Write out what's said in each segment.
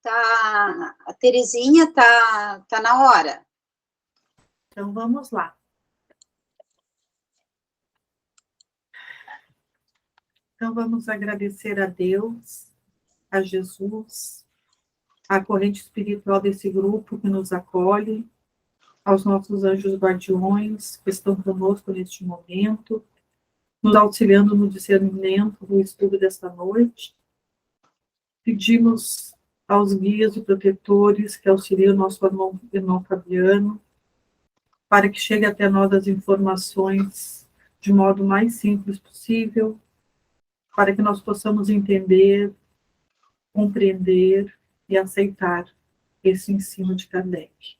a Terezinha tá na hora. Então, vamos lá. Então, vamos agradecer a Deus, a Jesus, a corrente espiritual desse grupo que nos acolhe, aos nossos anjos guardiões que estão conosco neste momento, nos auxiliando no discernimento do estudo desta noite. Pedimos aos guias e protetores que auxiliam o nosso irmão Fabiano, para que chegue até nós as informações de modo mais simples possível, para que nós possamos entender, compreender e aceitar esse ensino de Kardec.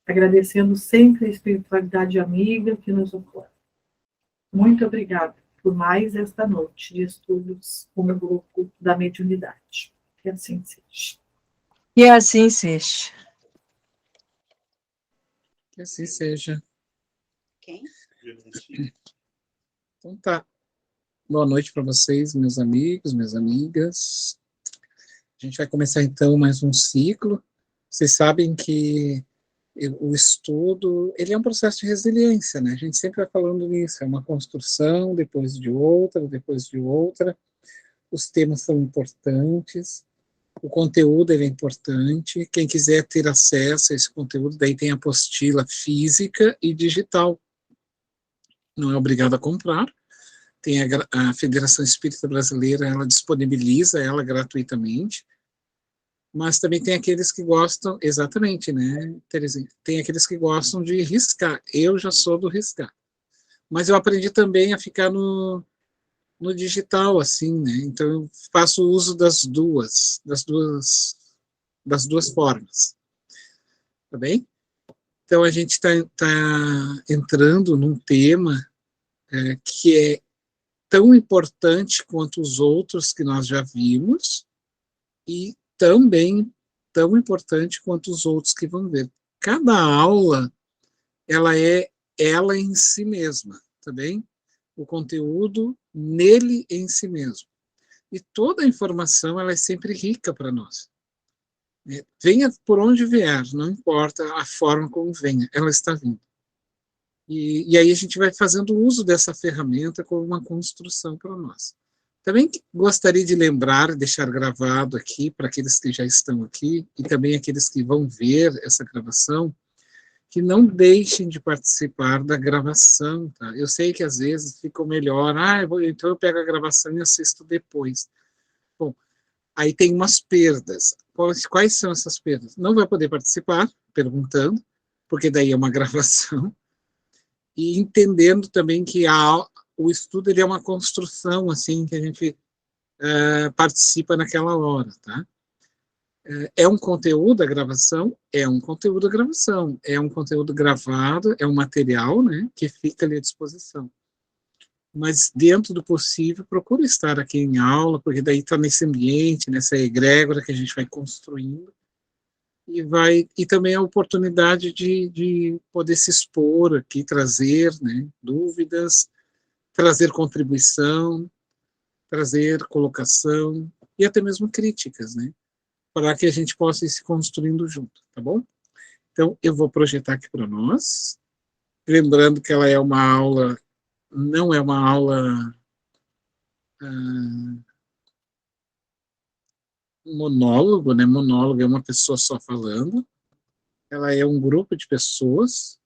Agradecendo sempre a espiritualidade amiga que nos apoia. Muito obrigada por mais esta noite de estudos com o grupo da mediunidade. Que assim seja. Que assim seja. Que assim seja. Quem? Então tá. Boa noite para vocês, meus amigos, minhas amigas. A gente vai começar então mais um ciclo. Vocês sabem que o estudo, ele é um processo de resiliência, né? A gente sempre vai falando nisso, é uma construção, depois de outra, depois de outra. Os temas são importantes, o conteúdo ele é importante. Quem quiser ter acesso a esse conteúdo, daí tem apostila física e digital. Não é obrigado a comprar. Tem a Federação Espírita Brasileira, ela disponibiliza ela gratuitamente. Mas também tem aqueles que gostam, exatamente, né, Terezinha? Tem aqueles que gostam de riscar. Eu já sou do riscar. Mas eu aprendi também a ficar no digital, assim, né? Então eu faço uso das duas formas. Tá bem? Então a gente tá entrando num tema que é tão importante quanto os outros que nós já vimos e também tão importante quanto os outros que vão ver. Cada aula, ela é ela em si mesma, tá bem? O conteúdo nele em si mesmo. E toda a informação, ela é sempre rica para nós. Venha por onde vier, não importa a forma como venha, ela está vindo. E aí a gente vai fazendo uso dessa ferramenta como uma construção para nós. Também gostaria de lembrar, deixar gravado aqui, para aqueles que já estão aqui, e também aqueles que vão ver essa gravação, que não deixem de participar da gravação, tá? Eu sei que às vezes fica melhor, então eu pego a gravação e assisto depois. Bom, aí tem umas perdas. Quais são essas perdas? Não vai poder participar, perguntando, porque daí é uma gravação, e entendendo também que o estudo ele é uma construção, assim, que a gente participa naquela hora, tá? É um conteúdo a gravação? É um conteúdo a gravação. É um conteúdo gravado, é um material, né, que fica ali à disposição. Mas, dentro do possível, procura estar aqui em aula, porque daí está nesse ambiente, nessa egrégora que a gente vai construindo, e também a oportunidade de poder se expor aqui, trazer, né, dúvidas, trazer contribuição, trazer colocação, e até mesmo críticas, né, para que a gente possa ir se construindo junto, tá bom? Então, eu vou projetar aqui para nós, lembrando que ela é uma aula, não é uma aula monólogo, né? Monólogo é uma pessoa só falando, ela é um grupo de pessoas,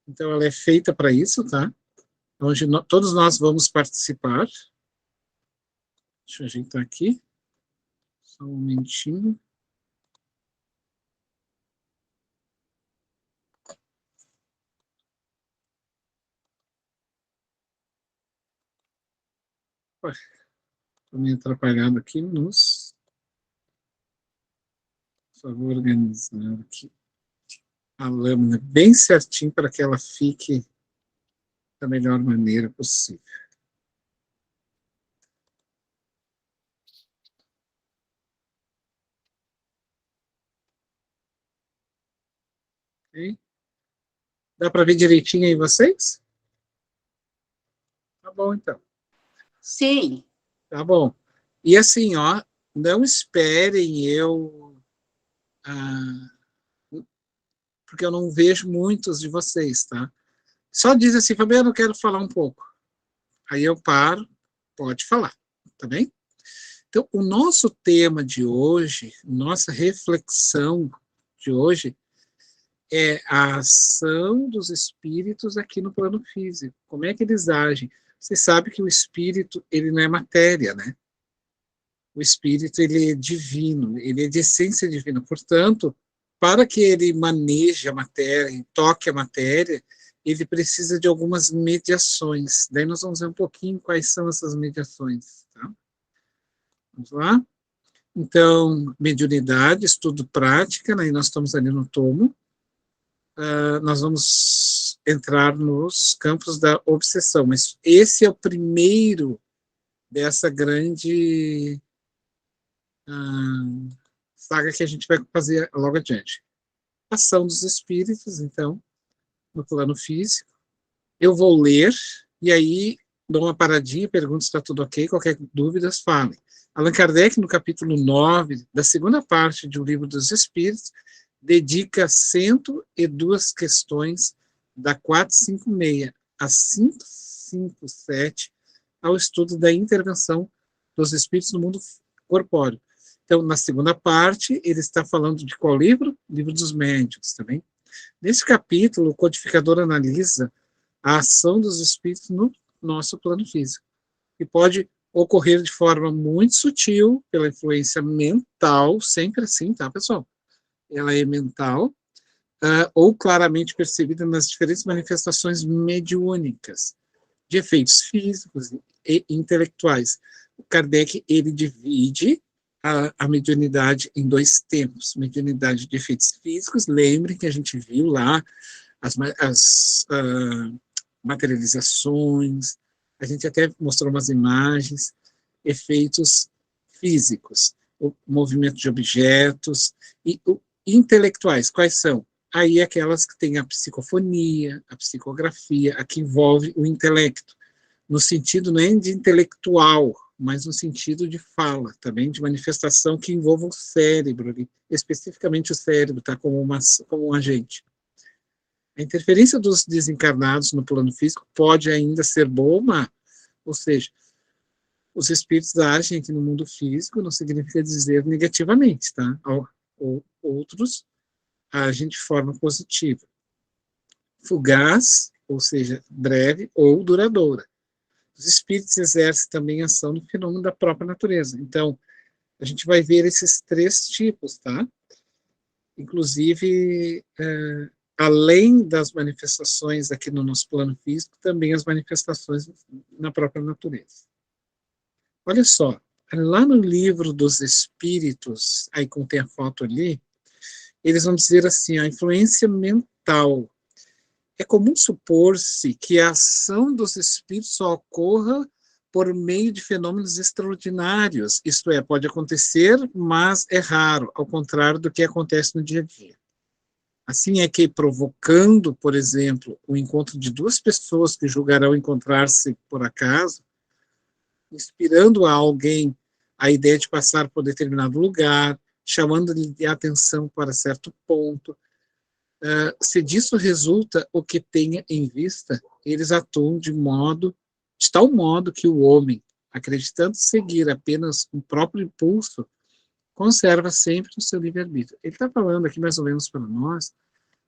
então ela é feita para isso, tá? Onde todos nós vamos participar. Deixa eu ajeitar aqui, só um momentinho. Estou me atrapalhando aqui Só vou organizar aqui a lâmina bem certinho para que ela fique da melhor maneira possível. Ok? Dá para ver direitinho aí vocês? Tá bom, então. Sim. Tá bom. E assim, ó, não esperem eu porque eu não vejo muitos de vocês, tá? Só diz assim, Fabiano, eu quero falar um pouco. Aí eu paro, pode falar, tá bem? Então, o nosso tema de hoje, nossa reflexão de hoje, é a ação dos espíritos aqui no plano físico. Como é que eles agem? Você sabe que o espírito, ele não é matéria, né? O espírito, ele é divino, ele é de essência divina. Portanto, para que ele maneje a matéria e toque a matéria, ele precisa de algumas mediações. Daí nós vamos ver um pouquinho quais são essas mediações. Tá? Vamos lá? Então, mediunidade, estudo prática, né? E nós estamos ali no tomo. Nós vamos entrar nos campos da obsessão, mas esse é o primeiro dessa grande saga que a gente vai fazer logo adiante. Ação dos espíritos, então, no plano físico. Eu vou ler, e aí dou uma paradinha, pergunto se está tudo ok, qualquer dúvida, falem. Allan Kardec, no capítulo 9, da segunda parte de O Livro dos Espíritos, dedica 102 questões da 456 a 557 ao estudo da intervenção dos espíritos no mundo corpóreo. Então, na segunda parte, ele está falando de qual livro? Livro dos Médiuns, também. Nesse capítulo, o codificador analisa a ação dos espíritos no nosso plano físico, que pode ocorrer de forma muito sutil, pela influência mental, sempre assim, tá, pessoal? Ela é mental, ou claramente percebida nas diferentes manifestações mediúnicas, de efeitos físicos e intelectuais. O Kardec, ele divide a mediunidade em dois tempos. Mediunidade de efeitos físicos, lembrem que a gente viu lá as materializações, a gente até mostrou umas imagens, efeitos físicos, o movimento de objetos, e intelectuais, quais são? Aí aquelas que têm a psicofonia, a psicografia, a que envolve o intelecto, no sentido não é de intelectual, mas no sentido de fala, também de manifestação que envolva o cérebro, especificamente o cérebro, tá, como um agente. A interferência dos desencarnados no plano físico pode ainda ser boa ou má, ou seja, os espíritos agem aqui no mundo físico não significa dizer negativamente, tá? Ou outros agem de forma positiva. Fugaz, ou seja, breve ou duradoura. Os espíritos exercem também ação no fenômeno da própria natureza. Então, a gente vai ver esses três tipos, tá? Inclusive, além das manifestações aqui no nosso plano físico, também as manifestações na própria natureza. Olha só, lá no Livro dos Espíritos, aí contém a foto ali, eles vão dizer assim, a influência mental. É comum supor-se que a ação dos espíritos só ocorra por meio de fenômenos extraordinários, isto é, pode acontecer, mas é raro, ao contrário do que acontece no dia a dia. Assim é que, provocando, por exemplo, o encontro de duas pessoas que julgarão encontrar-se por acaso, inspirando a alguém a ideia de passar por determinado lugar, chamando-lhe a atenção para certo ponto, se disso resulta o que tenha em vista, eles atuam de tal modo que o homem, acreditando seguir apenas um próprio impulso, conserva sempre o seu livre-arbítrio. Ele está falando aqui mais ou menos para nós,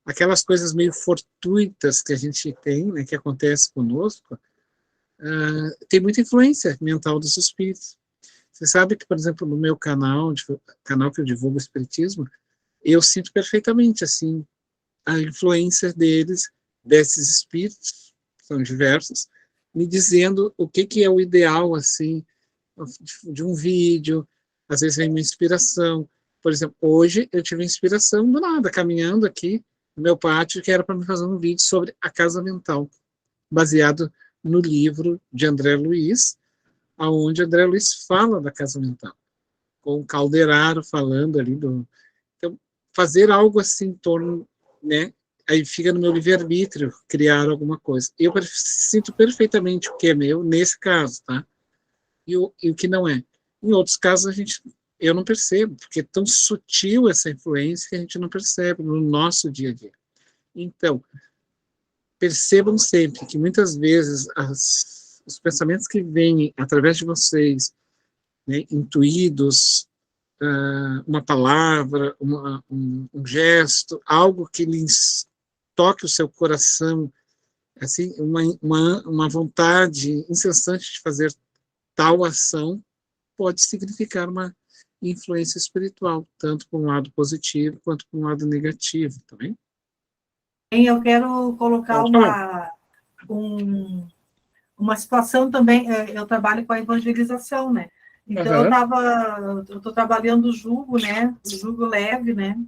aquelas coisas meio fortuitas que a gente tem, né, que acontece conosco, tem muita influência mental dos espíritos. Você sabe que, por exemplo, no meu canal que eu divulgo o espiritismo, eu sinto perfeitamente, assim, a influência desses espíritos, são diversos, me dizendo o que é o ideal, assim, de um vídeo, às vezes vem uma inspiração. Por exemplo, hoje eu tive inspiração do nada, caminhando aqui no meu pátio, que era para me fazer um vídeo sobre a casa mental, baseado no livro de André Luiz, onde André Luiz fala da casa mental, com o Calderaro falando ali Então, fazer algo assim em torno, né? Aí fica no meu livre-arbítrio criar alguma coisa. Eu sinto perfeitamente o que é meu nesse caso, tá? E o que não é. Em outros casos, a gente eu não percebo, porque é tão sutil essa influência que a gente não percebe no nosso dia a dia. Então, percebam sempre que muitas vezes os pensamentos que vêm através de vocês, né, intuídos, uma palavra, um gesto, algo que lhes toque o seu coração, assim, uma vontade incessante de fazer tal ação, pode significar uma influência espiritual, tanto para um lado positivo quanto para um lado negativo, tá bem? Eu quero colocar uma situação também, eu trabalho com a evangelização, né? Então, eu estou trabalhando o jugo, né? O jugo leve, né?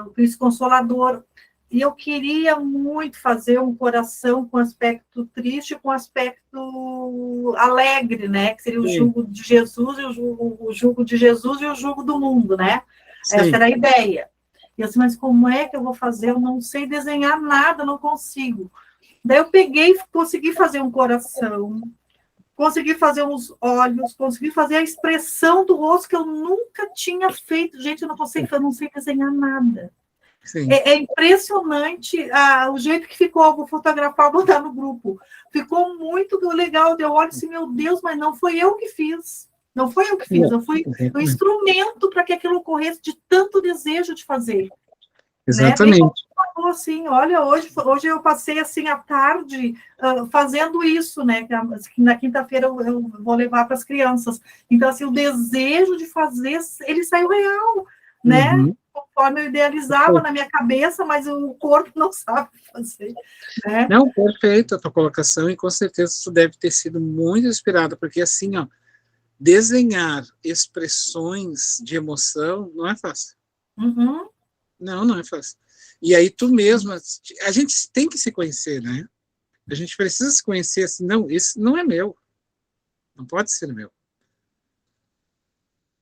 O Cristo Consolador. E eu queria muito fazer um coração com aspecto triste, com aspecto alegre, né? Que seria o jugo de Jesus, e o jugo de Jesus e o jugo do mundo, né? Sim. Essa era a ideia. E eu disse, mas como é que eu vou fazer? Eu não sei desenhar nada, não consigo. Daí eu peguei, consegui fazer um coração, consegui fazer uns olhos, consegui fazer a expressão do rosto que eu nunca tinha feito. Gente, eu não sei desenhar nada. É impressionante o jeito que ficou. Eu vou fotografar, botar no grupo. Ficou muito legal. Eu olho assim, meu Deus, mas não foi eu que fiz. Não foi eu que fiz, eu fui o instrumento para que aquilo ocorresse de tanto desejo de fazer. Exatamente. Né? Assim, olha, hoje eu passei assim a tarde fazendo isso, né? Que na quinta-feira eu vou levar para as crianças. Então, assim, o desejo de fazer, ele saiu real, né? Conforme eu idealizava na minha cabeça, mas o corpo não sabe fazer. Né? Não, perfeito a tua colocação, e com certeza isso deve ter sido muito inspirada, porque assim, ó, desenhar expressões de emoção não é fácil. Não é fácil. E aí tu mesma, a gente tem que se conhecer, né? A gente precisa se conhecer assim, não, esse não é meu. Não pode ser meu.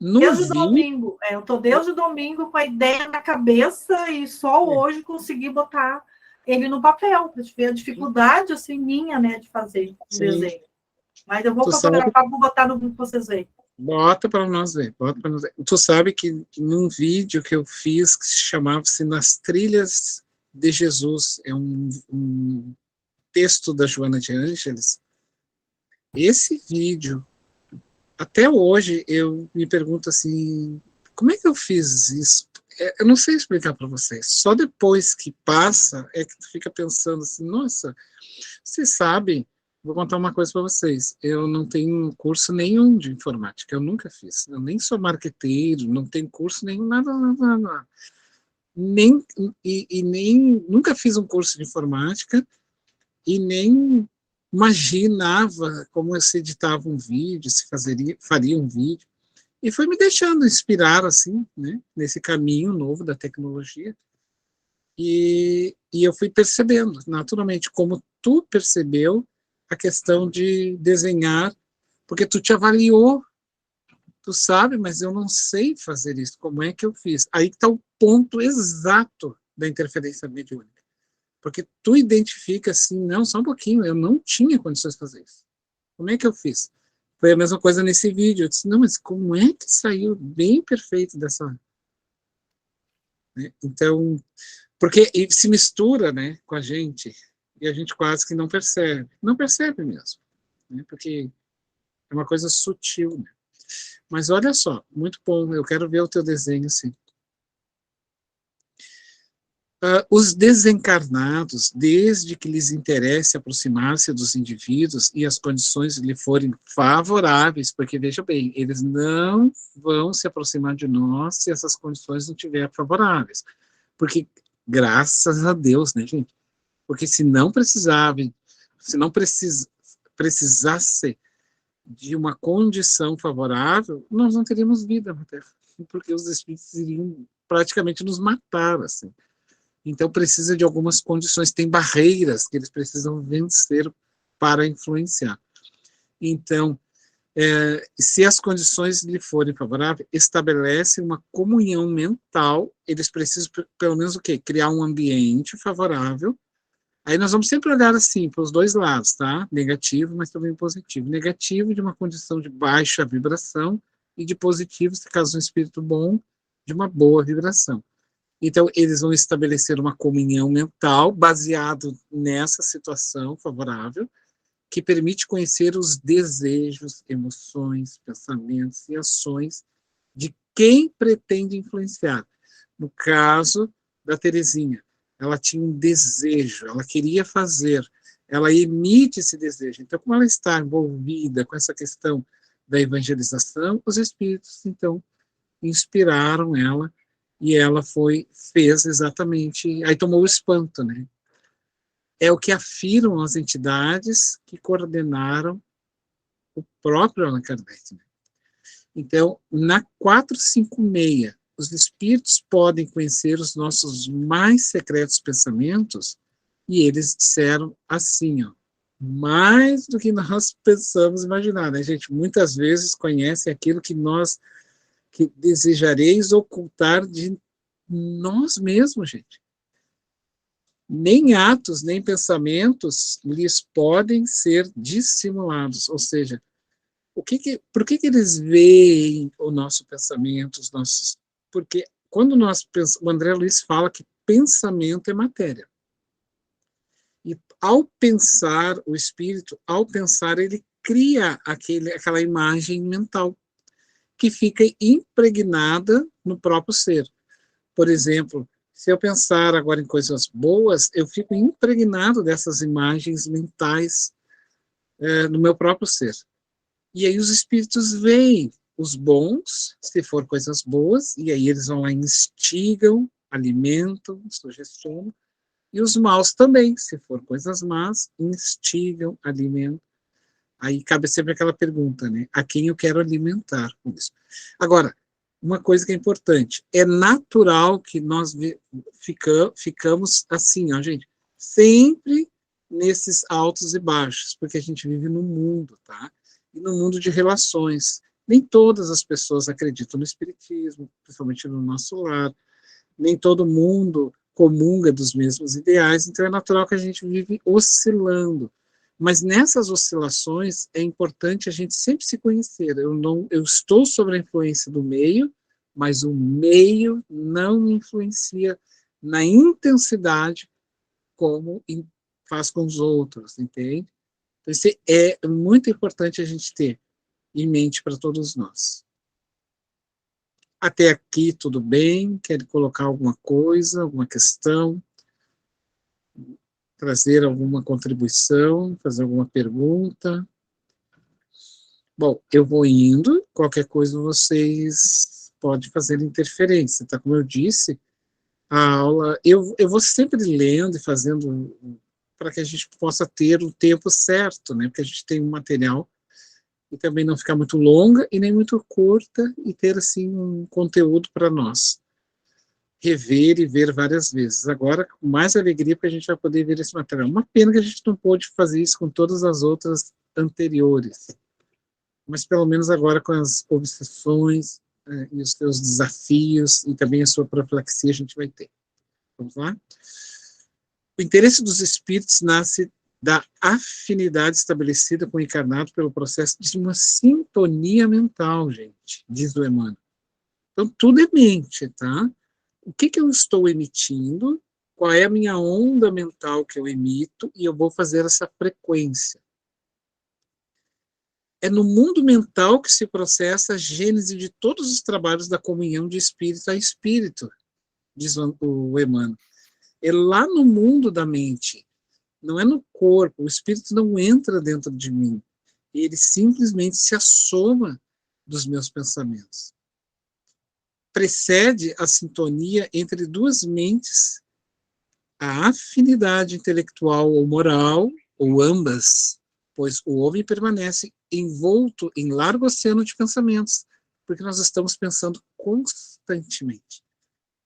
Desde domingo, eu estou desde domingo com a ideia na cabeça e só hoje consegui botar ele no papel, para ver a dificuldade assim, minha, né, de fazer o desenho. Mas eu vou fotografar, vou botar no grupo para vocês verem. Bota para nós ver, Tu sabe que num vídeo que eu fiz, que se chamava-se Nas Trilhas de Jesus, é um texto da Joana de Ângeles, esse vídeo, até hoje, eu me pergunto assim, como é que eu fiz isso? Eu não sei explicar para vocês, só depois que passa, é que tu fica pensando assim, nossa, vocês sabem, vou contar uma coisa para vocês. Eu não tenho curso nenhum de informática, eu nunca fiz. Eu nem sou marqueteiro, não tenho curso nenhum, nada. Nem nunca fiz um curso de informática e nem imaginava como se editava um vídeo, se faria um vídeo. E foi me deixando inspirar assim, né, nesse caminho novo da tecnologia. E eu fui percebendo, naturalmente, como tu percebeu a questão de desenhar, porque tu te avaliou, tu sabe, mas eu não sei fazer isso, como é que eu fiz? Aí está o ponto exato da interferência mediúnica, porque tu identifica assim, não, só um pouquinho, eu não tinha condições de fazer isso. Como é que eu fiz? Foi a mesma coisa nesse vídeo, eu disse, não, mas como é que saiu bem perfeito dessa... Né? Então, porque se mistura, né, com a gente, e a gente quase que não percebe mesmo, né, porque é uma coisa sutil, né? Mas olha só, muito bom, eu quero ver o teu desenho assim. Os desencarnados, desde que lhes interesse aproximar-se dos indivíduos e as condições lhe forem favoráveis, porque veja bem, eles não vão se aproximar de nós se essas condições não estiverem favoráveis, porque graças a Deus, né, gente? Porque se não precisasse de uma condição favorável, nós não teríamos vida na Terra, porque os espíritos iriam praticamente nos matar, assim. Então precisa de algumas condições, tem barreiras que eles precisam vencer para influenciar. Então, se as condições lhe forem favoráveis, estabelece uma comunhão mental, eles precisam, pelo menos o quê? Criar um ambiente favorável. Aí nós vamos sempre olhar assim, para os dois lados, tá? Negativo, mas também positivo. Negativo de uma condição de baixa vibração e de positivo, se caso um espírito bom, de uma boa vibração. Então, eles vão estabelecer uma comunhão mental baseado nessa situação favorável, que permite conhecer os desejos, emoções, pensamentos e ações de quem pretende influenciar. No caso da Terezinha, ela tinha um desejo, ela queria fazer, ela emite esse desejo. Então, como ela está envolvida com essa questão da evangelização, os espíritos, então, inspiraram ela e ela fez exatamente, aí tomou o espanto, né? É o que afirmam as entidades que coordenaram o próprio Allan Kardec. Né? Então, na 456, os espíritos podem conhecer os nossos mais secretos pensamentos, e eles disseram assim, ó, mais do que nós pensamos imaginar, né, gente? Muitas vezes conhecem aquilo que desejareis ocultar de nós mesmos, gente. Nem atos, nem pensamentos lhes podem ser dissimulados, ou seja, por que eles veem o nosso pensamento, os nossos... Porque quando nós pensamos, o André Luiz fala que pensamento é matéria. E ao pensar, o espírito, ao pensar, ele cria aquela imagem mental que fica impregnada no próprio ser. Por exemplo, se eu pensar agora em coisas boas, eu fico impregnado dessas imagens mentais no meu próprio ser. E aí os espíritos veem os bons, se for coisas boas, e aí eles vão lá e instigam, alimentam, sugestionam, e os maus também, se for coisas más, instigam, alimentam. Aí cabe sempre aquela pergunta, né? A quem eu quero alimentar com isso? Agora, uma coisa que é importante, é natural que nós ficamos assim, ó, gente, sempre nesses altos e baixos, porque a gente vive no mundo, tá? E no mundo de relações. Nem todas as pessoas acreditam no espiritismo, principalmente no nosso lar, nem todo mundo comunga dos mesmos ideais, então é natural que a gente vive oscilando. Mas nessas oscilações é importante a gente sempre se conhecer. Eu estou sob a influência do meio, mas o meio não me influencia na intensidade como faz com os outros, entende? Então, isso é muito importante a gente ter em mente para todos nós. Até aqui tudo bem? Quer colocar alguma coisa, alguma questão? Trazer alguma contribuição, fazer alguma pergunta? Bom, eu vou indo, qualquer coisa vocês podem fazer interferência, tá? Como eu disse, a aula, eu vou sempre lendo e fazendo para que a gente possa ter o tempo certo, né? Porque a gente tem um material e também não ficar muito longa e nem muito curta e ter, assim, um conteúdo para nós rever e ver várias vezes. Agora, com mais alegria, porque a gente vai poder ver esse material. Uma pena que a gente não pôde fazer isso com todas as outras anteriores, mas pelo menos agora com as obsessões e os seus desafios e também a sua profilaxia a gente vai ter. Vamos lá? O interesse dos espíritos nasce da afinidade estabelecida com o encarnado pelo processo de uma sintonia mental, gente, diz o Emmanuel. Então, tudo é mente, tá? O que eu estou emitindo, qual é a minha onda mental que eu emito, e eu vou fazer essa frequência. É no mundo mental que se processa a gênese de todos os trabalhos da comunhão de espírito a espírito, diz o Emmanuel. É lá no mundo da mente, não é no corpo, o espírito não entra dentro de mim, ele simplesmente se assoma dos meus pensamentos. Precede a sintonia entre duas mentes, a afinidade intelectual ou moral, ou ambas, pois o homem permanece envolto em largo oceano de pensamentos, porque nós estamos pensando constantemente.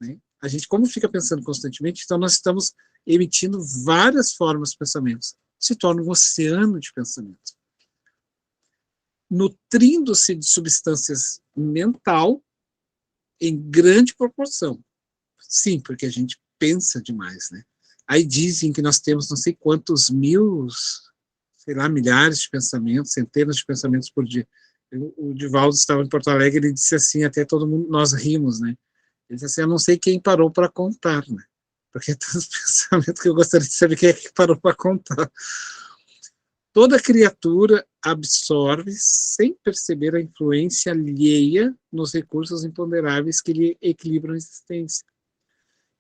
Né? A gente, como fica pensando constantemente, então nós estamos emitindo várias formas de pensamentos. Se torna um oceano de pensamentos. Nutrindo-se de substâncias mental em grande proporção. Sim, porque a gente pensa demais, né? Aí dizem que nós temos não sei quantos mil, sei lá, milhares de pensamentos, centenas de pensamentos por dia. O Divaldo estava em Porto Alegre, ele disse assim, até todo mundo, nós rimos, né? Ele disse assim, eu não sei quem parou para contar, né? Porque é tantos pensamentos que eu gostaria de saber quem é que parou para contar. Toda criatura absorve, sem perceber, a influência alheia nos recursos imponderáveis que lhe equilibram a existência.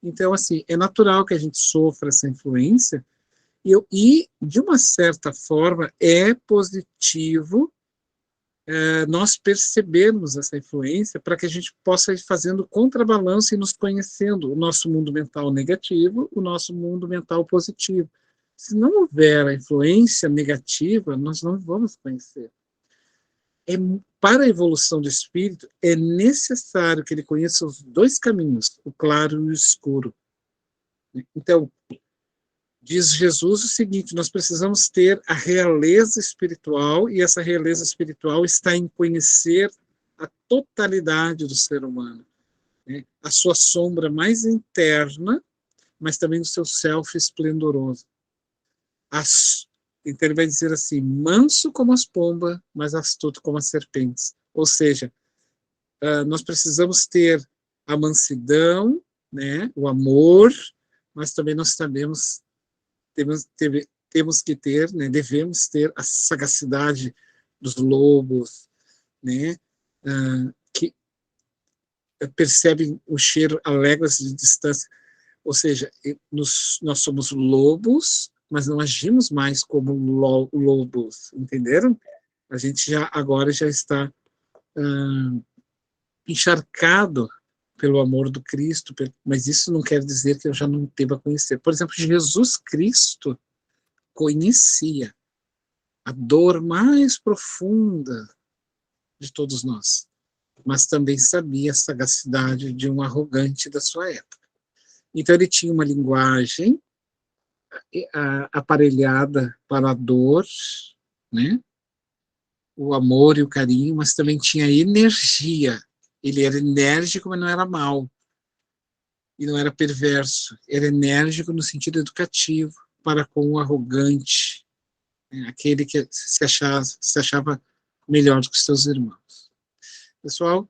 Então, assim, é natural que a gente sofra essa influência, e de uma certa forma, é positivo nós percebermos essa influência para que a gente possa ir fazendo contrabalanço e nos conhecendo o nosso mundo mental negativo, o nosso mundo mental positivo. Se não houver a influência negativa, nós não vamos conhecer. Para a evolução do espírito, é necessário que ele conheça os dois caminhos, o claro e o escuro. Então, diz Jesus o seguinte, nós precisamos ter a realeza espiritual, e essa realeza espiritual está em conhecer a totalidade do ser humano, né? A sua sombra mais interna, mas também o seu self esplendoroso. Então ele vai dizer assim, manso como as pombas, mas astuto como as serpentes. Ou seja, nós precisamos ter a mansidão, né, o amor, mas também nós sabemos, temos que ter, né, devemos ter a sagacidade dos lobos, né, que percebem o cheiro a léguas de distância. Ou seja, nós somos lobos, mas não agimos mais como lobos, entenderam? A gente agora já está encharcado pelo amor do Cristo, mas isso não quer dizer que eu já não deva conhecer. Por exemplo, Jesus Cristo conhecia a dor mais profunda de todos nós, mas também sabia a sagacidade de um arrogante da sua época. Então ele tinha uma linguagem aparelhada para a dor, né? O amor e o carinho, mas também tinha energia. Ele era enérgico, mas não era mau. E não era perverso. Era enérgico no sentido educativo, para com o arrogante, né? Aquele que se achava melhor do que os seus irmãos. Pessoal,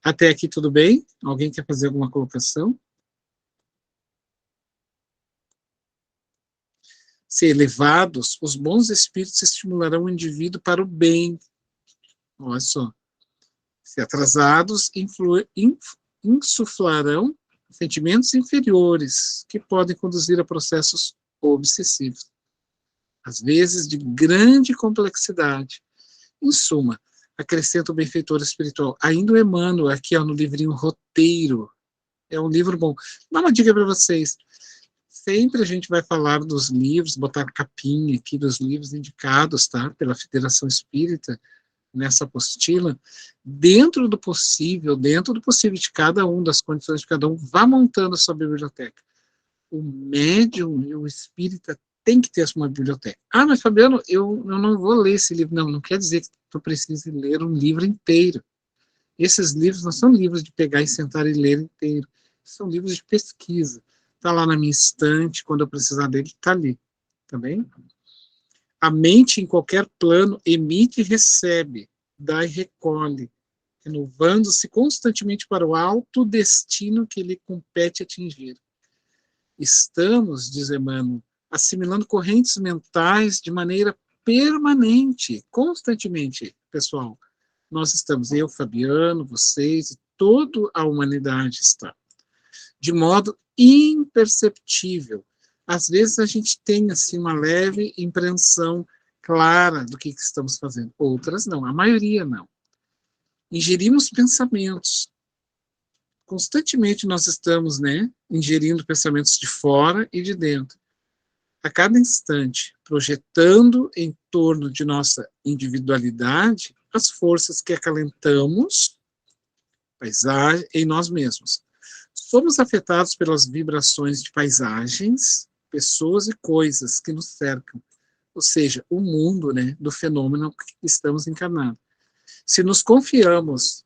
até aqui tudo bem? Alguém quer fazer alguma colocação? Se elevados, os bons espíritos estimularão o indivíduo para o bem. Olha só. Se atrasados, insuflarão sentimentos inferiores, que podem conduzir a processos obsessivos, às vezes de grande complexidade. Em suma, acrescenta o benfeitor espiritual. Ainda o Emmanuel, aqui no livrinho Roteiro, é um livro bom. Dá uma dica para vocês. Sempre a gente vai falar dos livros, botar capinha aqui dos livros indicados, tá, pela Federação Espírita, nessa apostila, dentro do possível de cada um, das condições de cada um, vá montando a sua biblioteca. O médium e o espírita tem que ter uma biblioteca. Ah, mas Fabiano, eu não vou ler esse livro. Não quer dizer que tu precise ler um livro inteiro. Esses livros não são livros de pegar e sentar e ler inteiro. São livros de pesquisa. Está lá na minha estante, quando eu precisar dele, está ali. Tá bem? A mente, em qualquer plano, emite e recebe, dá e recolhe, renovando-se constantemente para o alto destino que lhe compete atingir. Estamos, diz Emmanuel, assimilando correntes mentais de maneira permanente, constantemente, pessoal. Nós estamos, eu, Fabiano, vocês, e toda a humanidade está. De modo imperceptível. Às vezes a gente tem assim uma leve impressão clara do que estamos fazendo. Outras não, a maioria não. Ingerimos pensamentos. Constantemente nós estamos, né, ingerindo pensamentos de fora e de dentro. A cada instante, projetando em torno de nossa individualidade as forças que acalentamos paisagem em nós mesmos. Somos afetados pelas vibrações de paisagens, pessoas e coisas que nos cercam, ou seja, o mundo, né, do fenômeno que estamos encarnados. Se nos confiamos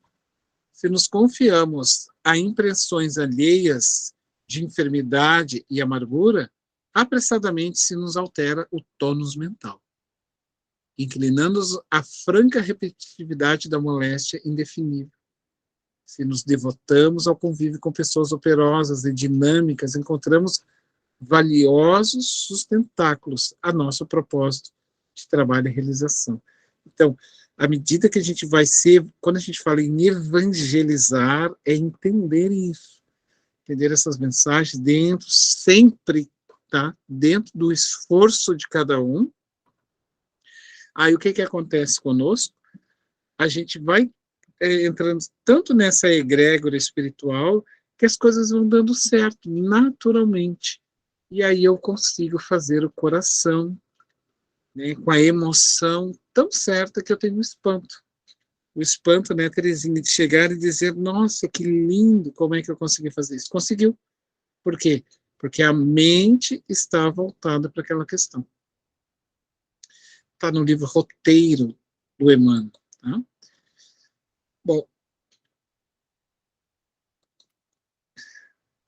a impressões alheias de enfermidade e amargura, apressadamente se nos altera o tônus mental. inclinando-nos à franca repetitividade da moléstia indefinível. Se nos devotamos ao convívio com pessoas operosas e dinâmicas, encontramos valiosos sustentáculos a nosso propósito de trabalho e realização. Então, à medida que a gente vai ser, quando a gente fala em evangelizar, é entender isso, entender essas mensagens dentro, sempre, tá? Dentro do esforço de cada um. Aí o que acontece conosco? A gente vai entrando tanto nessa egrégora espiritual que as coisas vão dando certo, naturalmente. E aí eu consigo fazer o coração, né, com a emoção tão certa que eu tenho um espanto. O espanto, né, Terezinha, de chegar e dizer, nossa, que lindo, como é que eu consegui fazer isso? Conseguiu. Por quê? Porque a mente está voltada para aquela questão. Está no livro Roteiro do Emmanuel. Tá? Bom,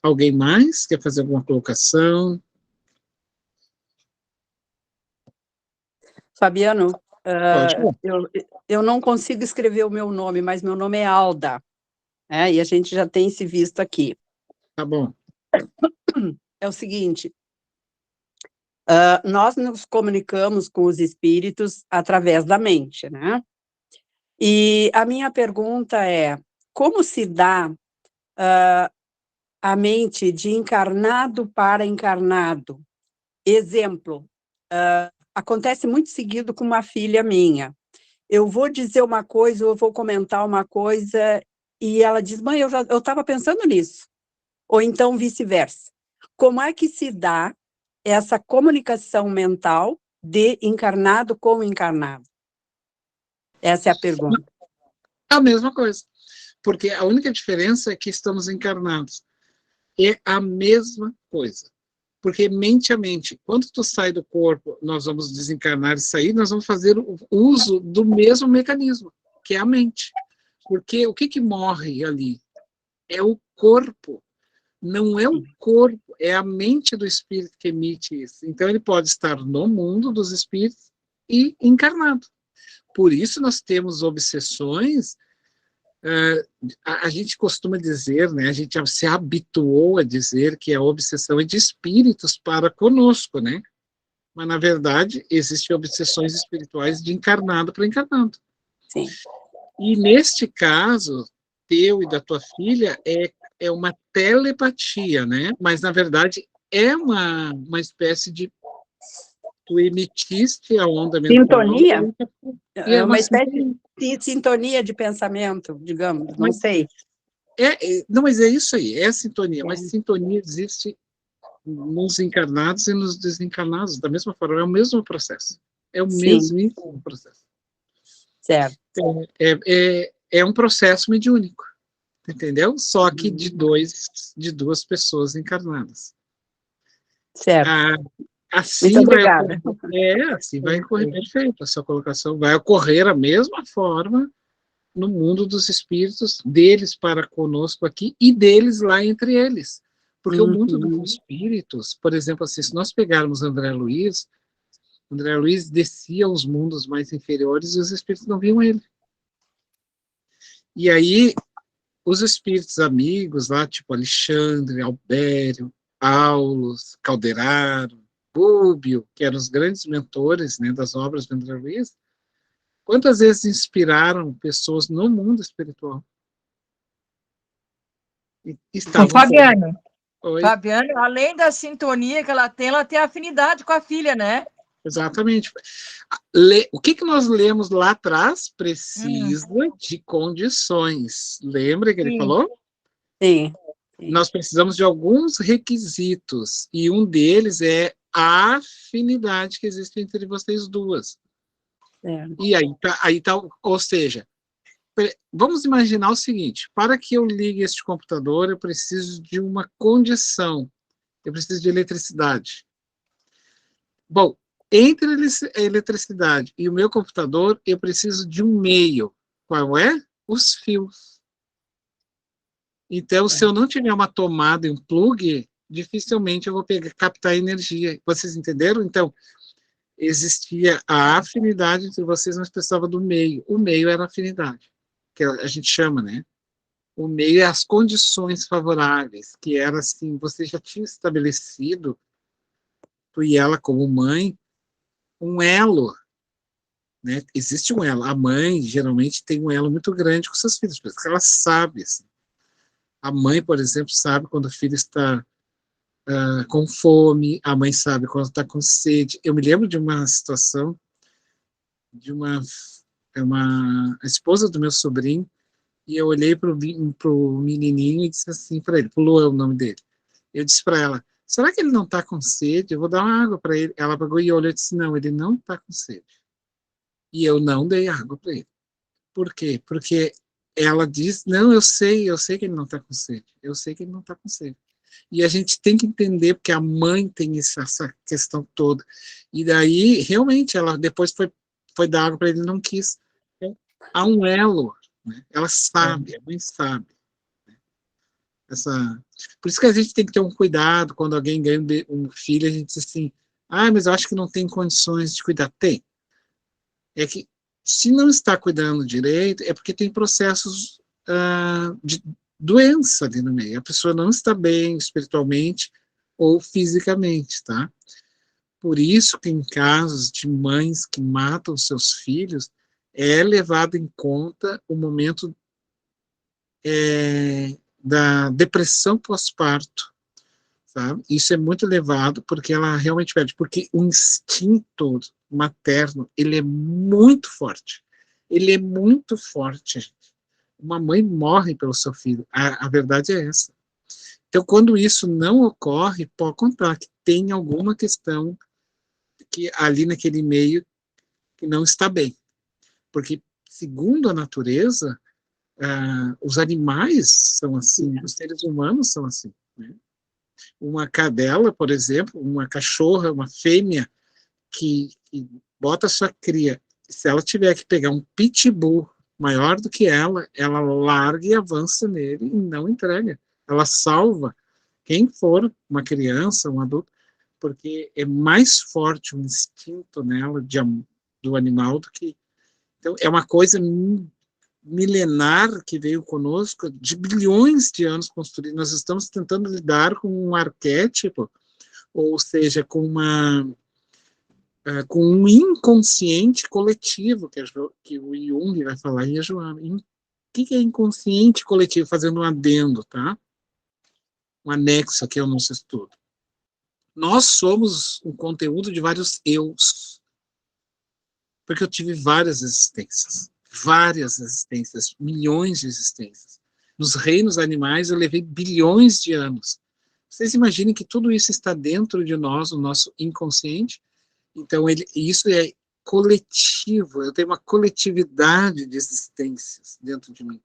alguém mais quer fazer alguma colocação? Fabiano, Pode. eu não consigo escrever o meu nome, mas meu nome é Alda, né? E a gente já tem se visto aqui. Tá bom. É o seguinte, nós nos comunicamos com os espíritos através da mente, né? E a minha pergunta é, como se dá a mente de encarnado para encarnado? Exemplo, acontece muito seguido com uma filha minha. Eu vou dizer uma coisa, eu vou comentar uma coisa, e ela diz, mãe, eu estava pensando nisso. Ou então vice-versa. Como é que se dá essa comunicação mental de encarnado com encarnado? Essa é a pergunta. A mesma coisa. Porque a única diferença é que estamos encarnados. É a mesma coisa. Porque mente a mente. Quando tu sai do corpo, nós vamos desencarnar e sair, nós vamos fazer o uso do mesmo mecanismo, que é a mente. Porque o que morre ali? É o corpo. Não é o corpo, é a mente do espírito que emite isso. Então ele pode estar no mundo dos espíritos e encarnado. Por isso nós temos obsessões. A gente costuma dizer, né, a gente se habituou a dizer que a obsessão é de espíritos para conosco, né? Mas, na verdade, existem obsessões espirituais de encarnado para encarnado. Sim. E, neste caso, teu e da tua filha, é uma telepatia, né? Mas, na verdade, é uma espécie de... Tu emitiste a onda mental. Sintonia? É uma espécie de sintonia de pensamento, digamos, não sei. Não, mas é isso aí, é a sintonia. Mas sintonia existe nos encarnados e nos desencarnados, da mesma forma, é o mesmo processo. É o mesmo processo. Certo. É um processo mediúnico, entendeu? Só que de duas pessoas encarnadas. Certo. Assim muito obrigada. Assim vai ocorrer, perfeito. Essa colocação vai ocorrer da mesma forma no mundo dos espíritos, deles para conosco aqui e deles lá entre eles. Porque o mundo dos espíritos, por exemplo, assim, se nós pegarmos André Luiz descia aos mundos mais inferiores e os espíritos não viam ele. E aí, os espíritos amigos lá, tipo Alexandre, Albério, Aulos, Calderaro, Búbio, que eram os grandes mentores, né, das obras de André Luiz, quantas vezes inspiraram pessoas no mundo espiritual? Fabiano, além da sintonia que ela tem afinidade com a filha, né? Exatamente. O que nós lemos lá atrás? Precisa de condições. Lembra que ele falou? Sim. Nós precisamos de alguns requisitos, e um deles é a afinidade que existe entre vocês duas. E aí tá, ou seja, vamos imaginar o seguinte, para que eu ligue este computador, eu preciso de uma condição, eu preciso de eletricidade. Bom, entre a eletricidade e o meu computador, eu preciso de um meio. Qual é? Os fios. Então, se eu não tiver uma tomada e um plug, dificilmente eu vou captar energia. Vocês entenderam? Então, existia a afinidade entre vocês, mas precisava do meio. O meio era a afinidade, que a gente chama, né? O meio é as condições favoráveis, que era assim, você já tinha estabelecido, tu e ela como mãe, um elo, né? Existe um elo. A mãe, geralmente, tem um elo muito grande com seus filhos, porque ela sabe, assim. A mãe, por exemplo, sabe quando o filho está com fome, a mãe sabe quando está com sede. Eu me lembro de uma situação de uma esposa do meu sobrinho, e eu olhei para o menininho e disse assim para ele, pro Luan, o nome dele. Eu disse para ela, será que ele não está com sede? Eu vou dar uma água para ele. Ela pegou e olhou e disse, não, ele não está com sede. E eu não dei água para ele. Por quê? Porque ela diz, não, eu sei que ele não está com sede. Eu sei que ele não está com sede. E a gente tem que entender, porque a mãe tem essa questão toda. E daí, realmente, ela depois foi dar água para ele e não quis. Há um elo, né? Ela sabe, a mãe sabe. Por isso que a gente tem que ter um cuidado quando alguém ganha um filho, a gente diz assim, mas eu acho que não tem condições de cuidar. Tem. É que se não está cuidando direito, é porque tem processos de doença ali no meio. A pessoa não está bem espiritualmente ou fisicamente, tá? Por isso que em casos de mães que matam seus filhos, é levado em conta o momento da depressão pós-parto, sabe? Isso é muito elevado porque ela realmente perde, porque o instinto materno, ele é muito forte. Ele é muito forte, gente. Uma mãe morre pelo seu filho. A verdade é essa. Então, quando isso não ocorre, pode contar que tem alguma questão que ali naquele meio que não está bem. Porque, segundo a natureza, os animais são assim, os seres humanos são assim, né? Uma cadela, por exemplo, uma cachorra, uma fêmea que bota sua cria, se ela tiver que pegar um pitbull maior do que ela larga e avança nele e não entrega. Ela salva quem for, uma criança, um adulto, porque é mais forte o instinto nela do animal do que... Então, é uma coisa milenar que veio conosco, de bilhões de anos construídos. Nós estamos tentando lidar com um arquétipo, ou seja, com um inconsciente coletivo, que o Jung vai falar em Joana. O que é inconsciente coletivo? Fazendo um adendo, tá? Um anexo aqui ao nosso estudo. Nós somos um conteúdo de vários eus, porque eu tive várias existências, milhões de existências. Nos reinos animais eu levei bilhões de anos. Vocês imaginem que tudo isso está dentro de nós, no nosso inconsciente? Então, isso é coletivo, eu tenho uma coletividade de existências dentro de mim.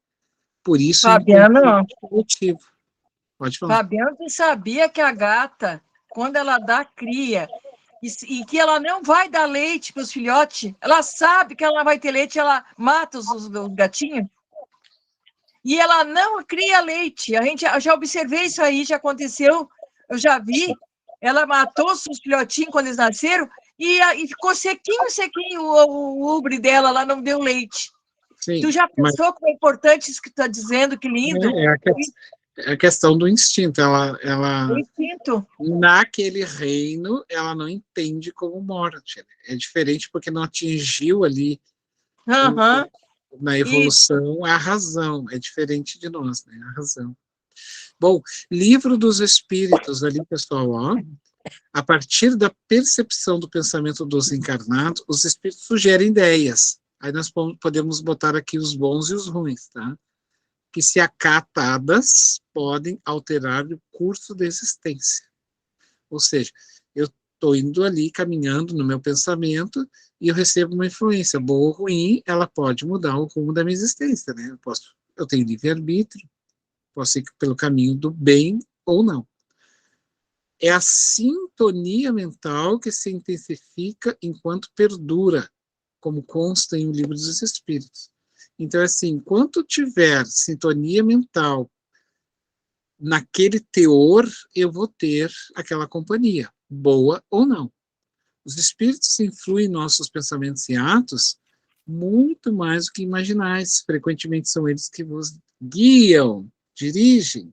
Por isso, Fabiano, é coletivo. Pode falar. Fabiano, você sabia que a gata, quando ela dá cria, e que ela não vai dar leite para os filhotes, ela sabe que ela vai ter leite, ela mata os gatinhos, e ela não cria leite. Eu já observei isso aí, já aconteceu, eu já vi, ela matou os filhotinhos quando eles nasceram, e ficou sequinho o ubre dela, ela não deu leite. Sim, tu já pensou como é importante isso que tu está dizendo, que lindo? É a questão do instinto. Ela O instinto. naquele reino, ela não entende como morte. É diferente porque não atingiu ali na evolução a razão. É diferente de nós, né? A razão. Bom, Livro dos Espíritos ali, pessoal, ó. A partir da percepção do pensamento dos encarnados, os espíritos sugerem ideias. Aí nós podemos botar aqui os bons e os ruins, tá? Que, se acatadas, podem alterar o curso da existência. Ou seja, eu estou indo ali, caminhando no meu pensamento, e eu recebo uma influência, boa ou ruim, ela pode mudar o rumo da minha existência, né? Eu tenho livre-arbítrio, posso ir pelo caminho do bem ou não. É a sintonia mental que se intensifica enquanto perdura, como consta em O Livro dos Espíritos. Então, assim, enquanto tiver sintonia mental naquele teor, eu vou ter aquela companhia, boa ou não. Os espíritos influem em nossos pensamentos e atos muito mais do que imaginais. Frequentemente são eles que vos guiam, dirigem.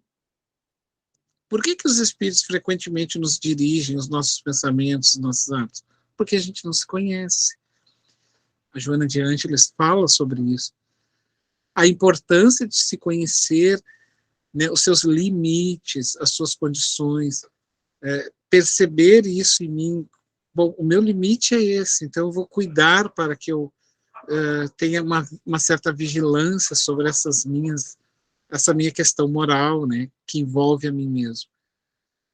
Por que os espíritos frequentemente nos dirigem os nossos pensamentos, os nossos atos? Porque a gente não se conhece. A Joana de Ângeles fala sobre isso. A importância de se conhecer, né, os seus limites, as suas condições, perceber isso em mim. Bom, o meu limite é esse, então eu vou cuidar para que eu tenha uma certa vigilância sobre essa minha questão moral, né, que envolve a mim mesmo.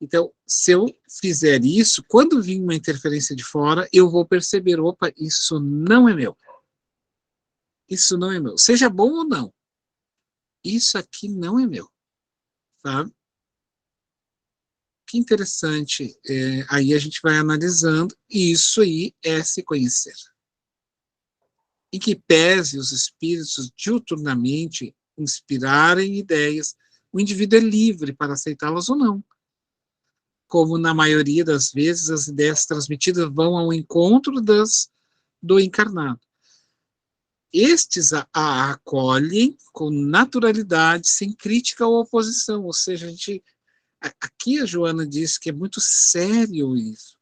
Então, se eu fizer isso, quando vir uma interferência de fora, eu vou perceber, opa, isso não é meu. Isso não é meu. Seja bom ou não. Isso aqui não é meu. Tá? Que interessante. Aí a gente vai analisando, e isso aí é se conhecer. Em que pese os espíritos diuturnamente inspirarem ideias, o indivíduo é livre para aceitá-las ou não. Como na maioria das vezes as ideias transmitidas vão ao encontro do encarnado. Estes a acolhem com naturalidade, sem crítica ou oposição. Ou seja, aqui a Joana diz que é muito sério isso.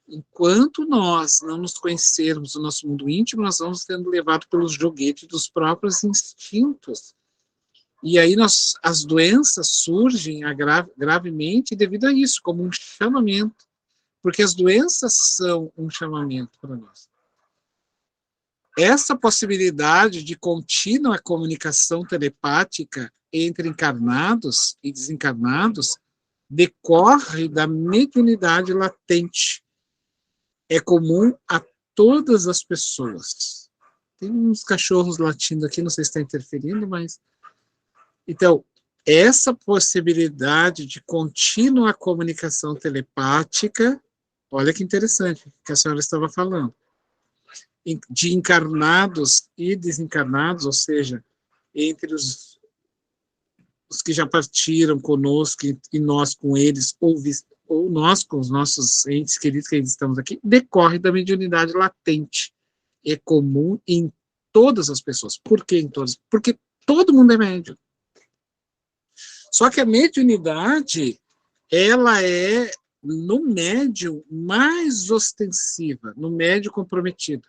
Enquanto nós não nos conhecermos o nosso mundo íntimo, nós vamos sendo levados pelos joguetes dos próprios instintos. E aí as doenças surgem gravemente devido a isso, como um chamamento. Porque as doenças são um chamamento para nós. Essa possibilidade de contínua comunicação telepática entre encarnados e desencarnados decorre da mediunidade latente. É comum a todas as pessoas. Tem uns cachorros latindo aqui, não sei se está interferindo, mas... Então, essa possibilidade de contínua comunicação telepática, olha que interessante que a senhora estava falando, de encarnados e desencarnados, ou seja, entre os que já partiram conosco e nós com eles, ou nós com os nossos entes queridos que ainda estamos aqui, decorre da mediunidade latente. É comum em todas as pessoas. Por que em todas? Porque todo mundo é médium. Só que a mediunidade, ela é, no médium, mais ostensiva, no médium comprometido.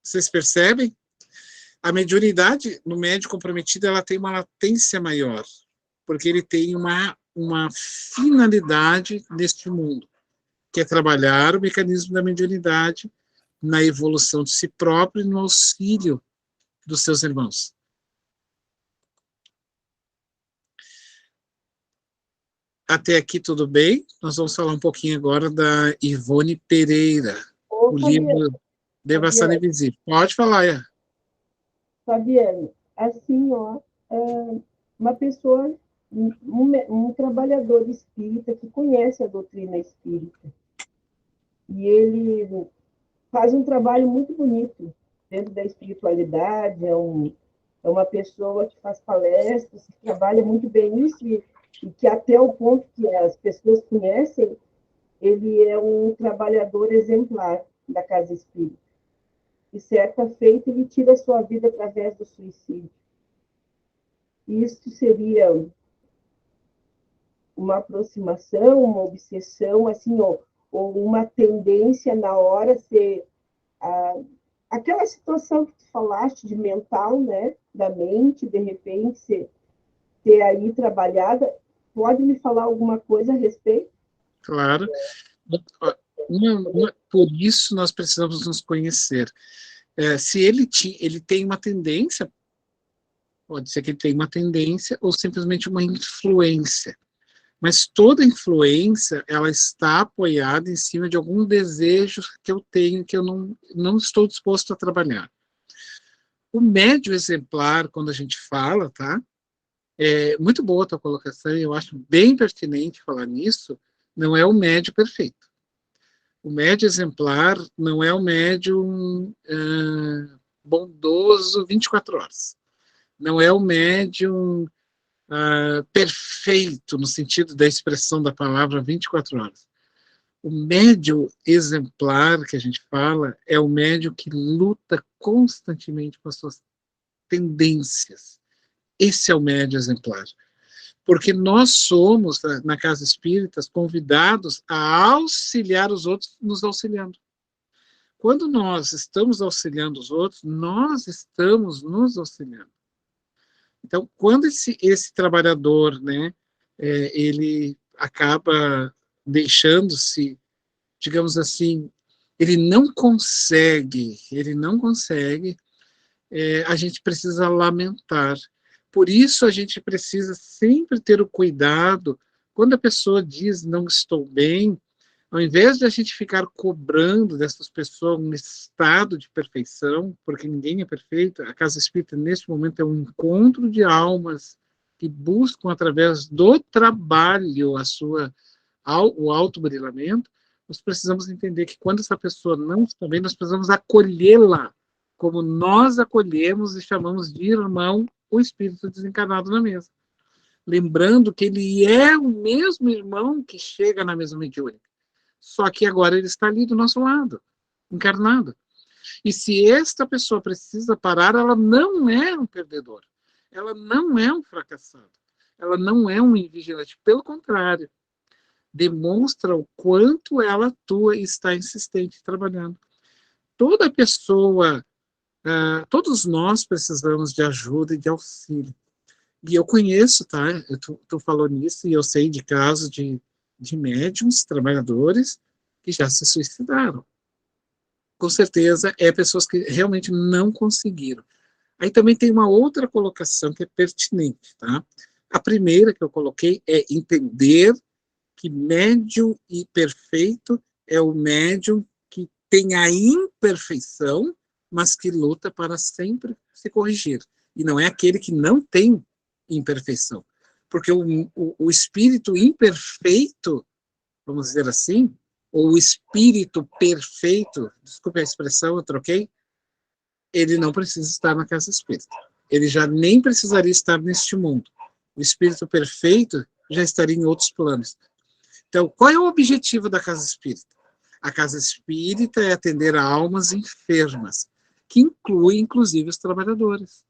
Vocês percebem? A mediunidade, no médium comprometido, ela tem uma latência maior, porque ele tem uma finalidade neste mundo, que é trabalhar o mecanismo da mediunidade na evolução de si próprio e no auxílio dos seus irmãos. Até aqui tudo bem? Nós vamos falar um pouquinho agora da Ivone Pereira, o livro Devastação Invisível. Pode falar, Fabiane, assim, ó, uma pessoa, um trabalhador espírita que conhece a doutrina espírita. E ele faz um trabalho muito bonito dentro da espiritualidade, é uma pessoa que faz palestras, que trabalha muito bem isso, e que até o ponto que as pessoas conhecem, ele é um trabalhador exemplar da Casa Espírita. E certa feita ele tira a sua vida através do suicídio. Isso seria uma aproximação, uma obsessão, assim, ou uma tendência na hora ser aquela situação que tu falaste de mental, né, da mente, de repente ter aí trabalhada. Pode me falar alguma coisa a respeito? Claro. Por isso nós precisamos nos conhecer. Se ele tem uma tendência, pode ser que ele tenha uma tendência ou simplesmente uma influência. Mas toda influência, ela está apoiada em cima de algum desejo que eu tenho, que eu não estou disposto a trabalhar. O médium exemplar, quando a gente fala, tá? É muito boa a tua colocação, eu acho bem pertinente falar nisso, não é o médium perfeito. O médium exemplar não é o médium bondoso 24 horas. Não é o médium perfeito, no sentido da expressão da palavra 24 horas. O médium exemplar que a gente fala é o médium que luta constantemente com as suas tendências. Esse é o médium exemplar. Porque nós somos, na Casa Espírita, convidados a auxiliar os outros nos auxiliando. Quando nós estamos auxiliando os outros, nós estamos nos auxiliando. Então, quando esse trabalhador, né, ele acaba deixando-se, digamos assim, ele não consegue, a gente precisa lamentar. Por isso a gente precisa sempre ter o cuidado, quando a pessoa diz não estou bem, ao invés de a gente ficar cobrando dessas pessoas um estado de perfeição, porque ninguém é perfeito, a Casa Espírita neste momento é um encontro de almas que buscam através do trabalho o autoburilamento. Nós precisamos entender que quando essa pessoa não está bem, nós precisamos acolhê-la, como nós acolhemos e chamamos de irmão o espírito desencarnado na mesa. Lembrando que ele é o mesmo irmão que chega na mesa mediúnica, só que agora ele está ali do nosso lado, encarnado. E se esta pessoa precisa parar, ela não é um perdedor, ela não é um fracassado, ela não é um invigilante, pelo contrário, demonstra o quanto ela atua e está insistente trabalhando. Toda pessoa, todos nós precisamos de ajuda e de auxílio. E eu conheço, tá? Tu falou nisso, e eu sei de casos de médiuns, trabalhadores, que já se suicidaram. Com certeza, pessoas que realmente não conseguiram. Aí também tem uma outra colocação que é pertinente, tá? A primeira que eu coloquei é entender que médium e perfeito é o médium que tem a imperfeição, mas que luta para sempre se corrigir. E não é aquele que não tem imperfeição. Porque o espírito imperfeito, vamos dizer assim, ou o espírito perfeito, desculpe a expressão, eu troquei, ele não precisa estar na Casa Espírita. Ele já nem precisaria estar neste mundo. O espírito perfeito já estaria em outros planos. Então, qual é o objetivo da Casa Espírita? A Casa Espírita é atender a almas enfermas, que inclui, inclusive, os trabalhadores,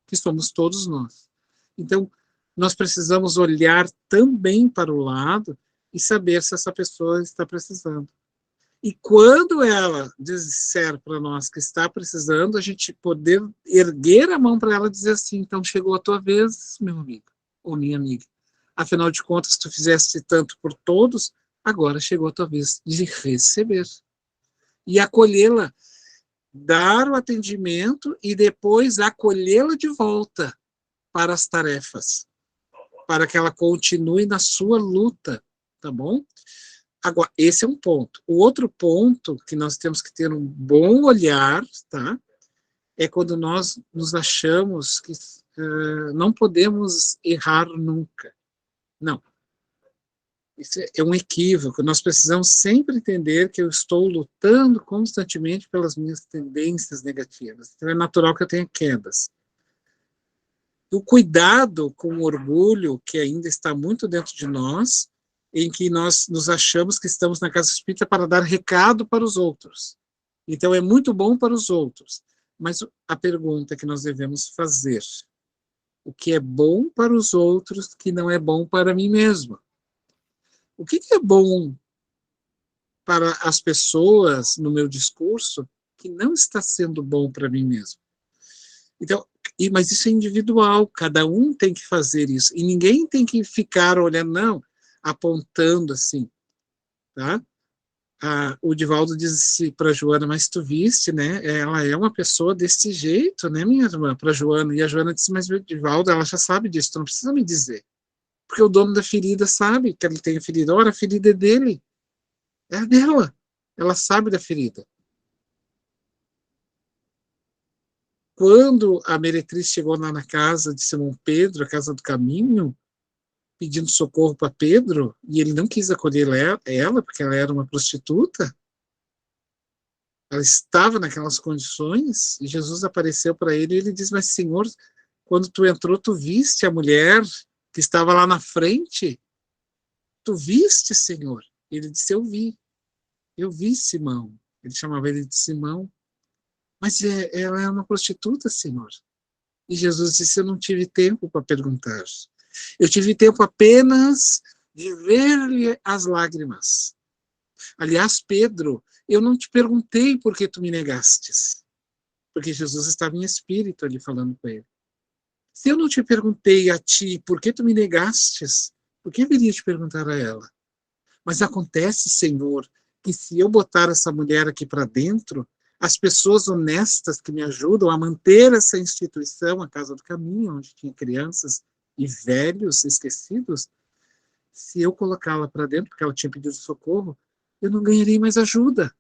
que somos todos nós. Então, nós precisamos olhar também para o lado e saber se essa pessoa está precisando. E quando ela disser para nós que está precisando, a gente poder erguer a mão para ela e dizer assim, então chegou a tua vez, meu amigo, ou minha amiga. Afinal de contas, tu fizeste tanto por todos, agora chegou a tua vez de receber. E acolhê-la, dar o atendimento e depois acolhê-la de volta para as tarefas, para que ela continue na sua luta, tá bom? Agora, esse é um ponto. O outro ponto que nós temos que ter um bom olhar, tá? É quando nós nos achamos que não podemos errar nunca. Não. Isso é um equívoco. Nós precisamos sempre entender que eu estou lutando constantemente pelas minhas tendências negativas. Então é natural que eu tenha quedas. O cuidado com o orgulho, que ainda está muito dentro de nós, em que nós nos achamos que estamos na Casa Espírita para dar recado para os outros. Então é muito bom para os outros. Mas a pergunta que nós devemos fazer: o que é bom para os outros que não é bom para mim mesmo? O que é bom para as pessoas no meu discurso que não está sendo bom para mim mesmo? Então, mas isso é individual, cada um tem que fazer isso. E ninguém tem que ficar olhando, não, apontando assim. Tá? O Divaldo disse para a Joana, mas tu viste, né? Ela é uma pessoa desse jeito, né, minha irmã, para a Joana. E a Joana disse, mas o Divaldo, ela já sabe disso, tu não precisa me dizer. Porque o dono da ferida sabe que ele tem a ferida. Ora, a ferida é dele. É dela. Ela sabe da ferida. Quando a meretriz chegou lá na casa de Simão Pedro, a casa do caminho, pedindo socorro para Pedro, e ele não quis acolher ela, porque ela era uma prostituta, ela estava naquelas condições, e Jesus apareceu para ele e ele diz, mas Senhor, quando tu entrou, tu viste a mulher que estava lá na frente? Tu viste, Senhor? Ele disse, eu vi. Eu vi Simão. Ele chamava ele de Simão. Mas ela é uma prostituta, Senhor. E Jesus disse, eu não tive tempo para perguntar. Eu tive tempo apenas de ver-lhe as lágrimas. Aliás, Pedro, eu não te perguntei por que tu me negastes. Porque Jesus estava em espírito ali falando com ele. Se eu não te perguntei a ti por que tu me negastes, por que viria te perguntar a ela? Mas acontece, Senhor, que se eu botar essa mulher aqui para dentro, as pessoas honestas que me ajudam a manter essa instituição, a Casa do Caminho, onde tinha crianças e velhos esquecidos, se eu colocá-la para dentro, porque ela tinha pedido socorro, eu não ganharei mais ajuda.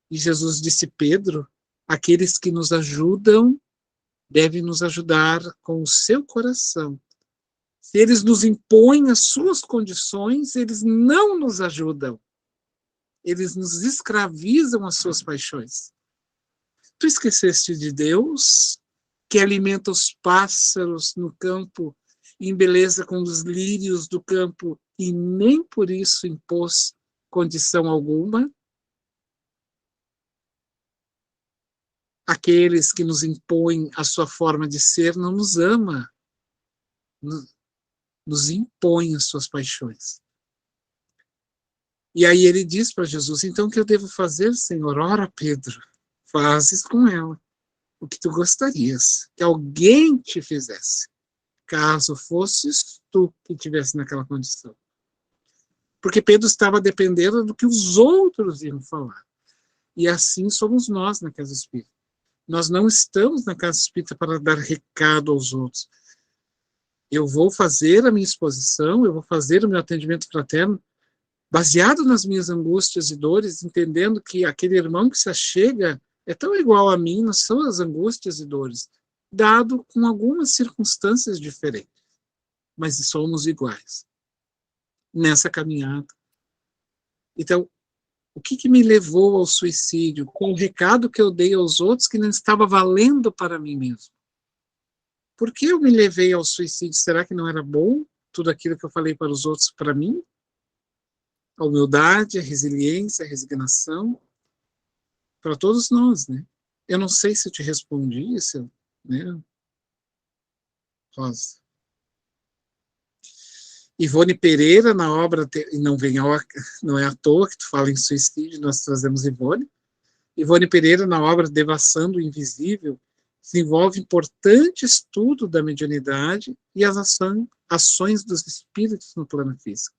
E Jesus disse, Pedro, aqueles que nos ajudam devem nos ajudar com o seu coração. Se eles nos impõem as suas condições, eles não nos ajudam. Eles nos escravizam às suas paixões. Tu esqueceste de Deus, que alimenta os pássaros no campo, e embeleza com os lírios do campo, e nem por isso impôs condição alguma? Aqueles que nos impõem a sua forma de ser não nos ama, nos impõem as suas paixões. E aí ele diz para Jesus, então o que eu devo fazer, Senhor? Ora, Pedro, fazes com ela o que tu gostarias que alguém te fizesse, caso fosses tu que estivesse naquela condição. Porque Pedro estava dependendo do que os outros iam falar. E assim somos nós na Casa Espírita. Nós não estamos na Casa Espírita para dar recado aos outros. Eu vou fazer a minha exposição, eu vou fazer o meu atendimento fraterno, baseado nas minhas angústias e dores, entendendo que aquele irmão que se achega é tão igual a mim nas suas angústias e dores, dado com algumas circunstâncias diferentes, mas somos iguais nessa caminhada. Então, o que me levou ao suicídio? Com o recado que eu dei aos outros que não estava valendo para mim mesmo. Por que eu me levei ao suicídio? Será que não era bom tudo aquilo que eu falei para os outros para mim? A humildade, a resiliência, a resignação, para todos nós, né? Eu não sei se eu te respondi isso, né, Rosa? Ivone Pereira, na obra, não é à toa que tu fala em suicídio, nós trazemos Ivone. Ivone Pereira, na obra Devassando o Invisível, desenvolve importante estudo da mediunidade e as ações dos espíritos no plano físico.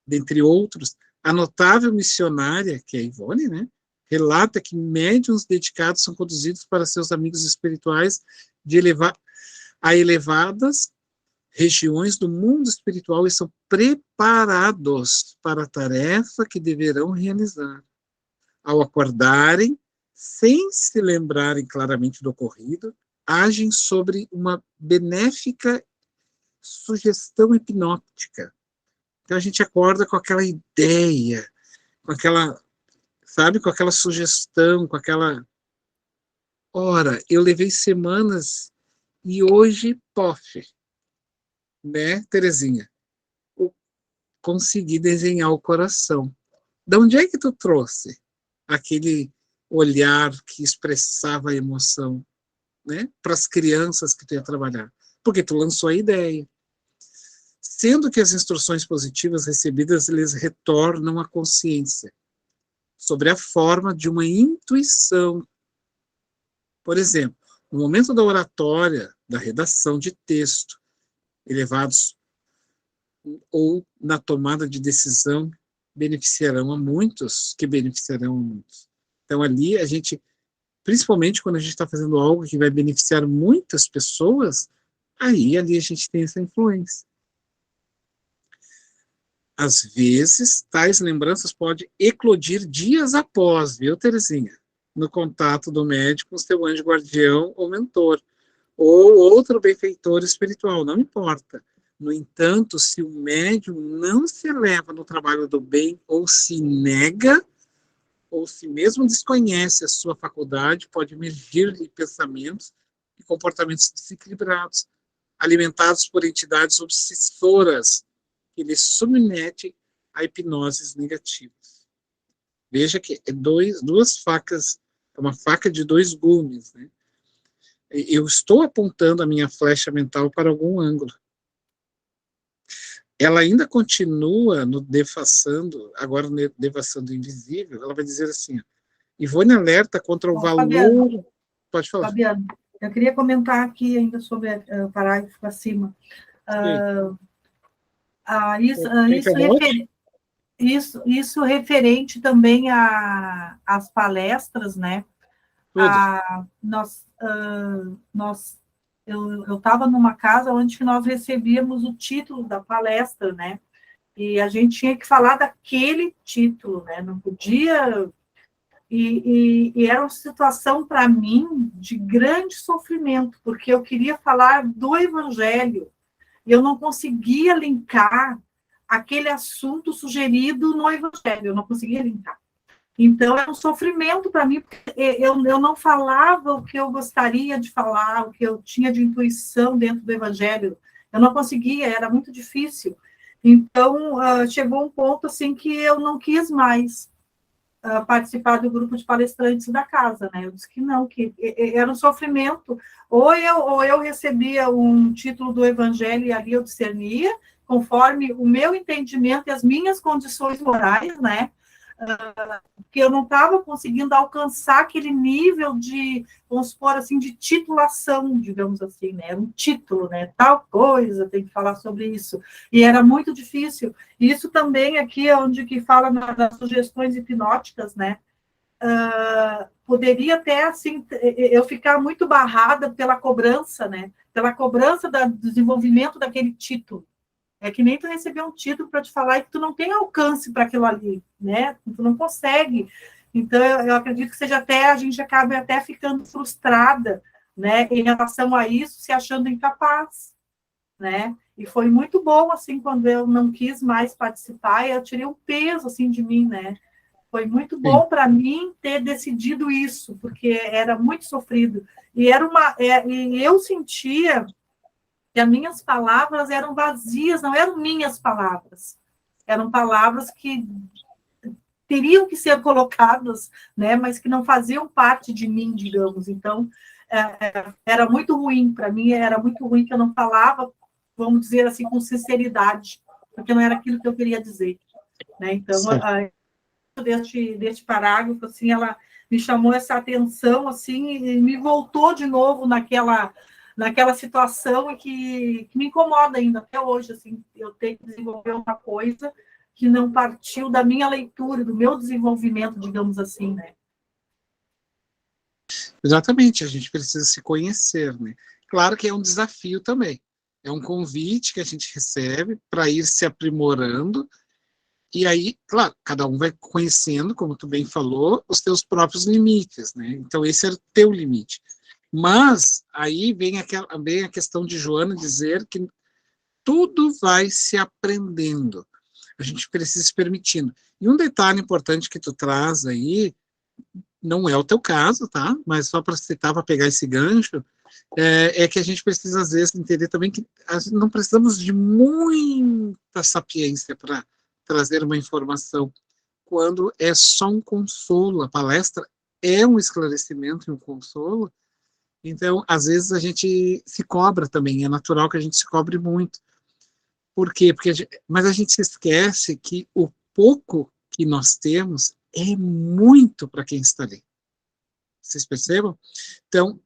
Dentre outros, a notável missionária, que é a Ivone, né, relata que médiuns dedicados são conduzidos para seus amigos espirituais a elevadas regiões do mundo espiritual e são preparados para a tarefa que deverão realizar. Ao acordarem, sem se lembrarem claramente do ocorrido, agem sobre uma benéfica sugestão hipnótica. Então a gente acorda com aquela ideia, com aquela, sabe, com aquela sugestão, com aquela... Ora, eu levei semanas e hoje, pof, né, Terezinha? Eu consegui desenhar o coração. De onde é que tu trouxe aquele olhar que expressava a emoção, né, para as crianças que tu ia trabalhar? Porque tu lançou a ideia. Sendo que as instruções positivas recebidas lhes retornam à consciência, sobre a forma de uma intuição. Por exemplo, no momento da oratória, da redação de texto, elevados ou na tomada de decisão, beneficiarão a muitos, que beneficiarão a muitos. Então ali a gente, principalmente quando a gente está fazendo algo que vai beneficiar muitas pessoas, aí ali a gente tem essa influência. Às vezes, tais lembranças podem eclodir dias após, viu, Terezinha? No contato do médico com seu anjo guardião ou mentor, ou outro benfeitor espiritual, não importa. No entanto, se o médium não se eleva no trabalho do bem, ou se nega, ou se mesmo desconhece a sua faculdade, pode emergir-lhe pensamentos e comportamentos desequilibrados, alimentados por entidades obsessoras, que lhe submetem a hipnoses negativas. Veja que é duas facas, é uma faca de dois gumes, né? Eu estou apontando a minha flecha mental para algum ângulo. Ela ainda continua no devassando, agora no devassando invisível, ela vai dizer assim, Ivone alerta contra o Bom, valor... Fabiano, Pode falar. Fabiano, eu queria comentar aqui ainda sobre o parágrafo acima. Isso referente também às palestras, né? Eu estava numa casa onde nós recebíamos o título da palestra, né? E a gente tinha que falar daquele título, né? Não podia... E era uma situação, para mim, de grande sofrimento, porque eu queria falar do Evangelho, e eu não conseguia linkar aquele assunto sugerido no Evangelho, eu não conseguia linkar. Então, era um sofrimento para mim, porque eu não falava o que eu gostaria de falar, o que eu tinha de intuição dentro do Evangelho, eu não conseguia, era muito difícil. Então, chegou um ponto assim que eu não quis mais participar do grupo de palestrantes da casa, né? Eu disse que não, que era um sofrimento. Ou eu recebia um título do Evangelho e ali eu discernia, conforme o meu entendimento e as minhas condições morais, né? Que eu não estava conseguindo alcançar aquele nível de, vamos supor assim, de titulação, digamos assim, né? Um título, né? Tal coisa, tem que falar sobre isso. E era muito difícil. Isso também aqui é onde que fala das sugestões hipnóticas, né? Poderia até, assim, eu ficar muito barrada pela cobrança, né? Pela cobrança do desenvolvimento daquele título. É que nem tu receber um título para te falar que tu não tem alcance para aquilo ali, né? Tu não consegue. Então, eu acredito que seja até, a gente acabe até ficando frustrada, né, em relação a isso, se achando incapaz, né? E foi muito bom, assim, quando eu não quis mais participar, eu tirei um peso, assim, de mim, né? Foi muito bom para mim ter decidido isso, porque era muito sofrido. E eu sentia que as minhas palavras eram vazias, não eram minhas palavras. Eram palavras que teriam que ser colocadas, né, mas que não faziam parte de mim, digamos. Então, era muito ruim, para mim era muito ruim que eu não falava, vamos dizer assim, com sinceridade, porque não era aquilo que eu queria dizer. Né? Então, deste parágrafo, assim, ela me chamou essa atenção, assim, e me voltou de novo naquela situação que me incomoda ainda até hoje, assim, eu tenho que desenvolver uma coisa que não partiu da minha leitura, do meu desenvolvimento, digamos assim, né? Exatamente, a gente precisa se conhecer, né? Claro que é um desafio também, é um convite que a gente recebe para ir se aprimorando, e aí, claro, cada um vai conhecendo, como tu bem falou, os teus próprios limites, né? Então esse é o teu limite. Mas aí vem a questão de Joana dizer que tudo vai se aprendendo. A gente precisa se permitindo. E um detalhe importante que tu traz aí, não é o teu caso, tá? Mas só para citar, para pegar esse gancho, é que a gente precisa, às vezes, entender também que não precisamos de muita sapiência para trazer uma informação. Quando é só um consolo, a palestra é um esclarecimento e um consolo, então, às vezes, a gente se cobra também, é natural que a gente se cobre muito. Por quê? Mas a gente se esquece que o pouco que nós temos é muito para quem está ali. Vocês percebam? Então,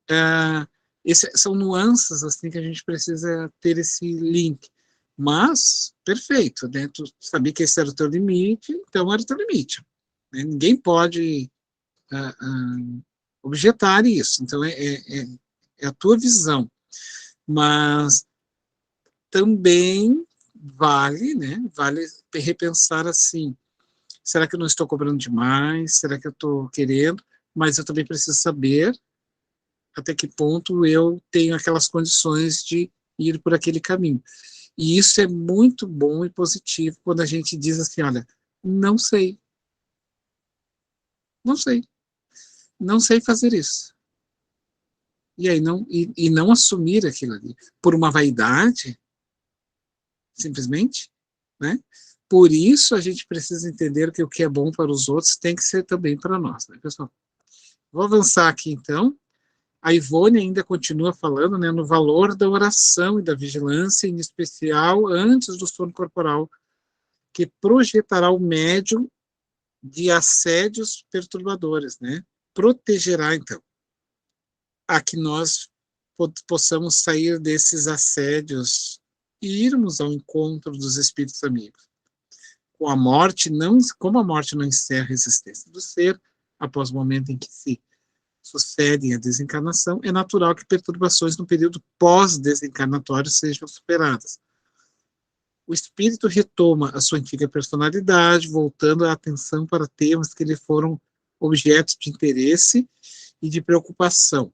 são nuances assim que a gente precisa ter esse link. Mas, perfeito, né? Tu sabia que esse era o teu limite, então era o teu limite. Né? Ninguém pode objetar isso. Então, é a tua visão. Mas também vale, né? Vale repensar assim, será que eu não estou cobrando demais? Será que eu estou querendo? Mas eu também preciso saber até que ponto eu tenho aquelas condições de ir por aquele caminho. E isso é muito bom e positivo quando a gente diz assim, olha, não sei. Não sei. Não sei fazer isso. E aí não assumir aquilo ali por uma vaidade, simplesmente, né? por isso a gente precisa entender que o que é bom para os outros tem que ser também para nós, né, pessoal? Vou avançar aqui, então. A Ivone ainda continua falando, né, no valor da oração e da vigilância, em especial antes do sono corporal, que projetará o médium de assédios perturbadores, né? Protegerá, então, a que nós possamos sair desses assédios e irmos ao encontro dos espíritos amigos. Com a morte, como a morte não encerra a existência do ser, após o momento em que se sucedem a desencarnação, é natural que perturbações no período pós-desencarnatório sejam superadas. O espírito retoma a sua antiga personalidade, voltando a atenção para temas que lhe foram objetos de interesse e de preocupação.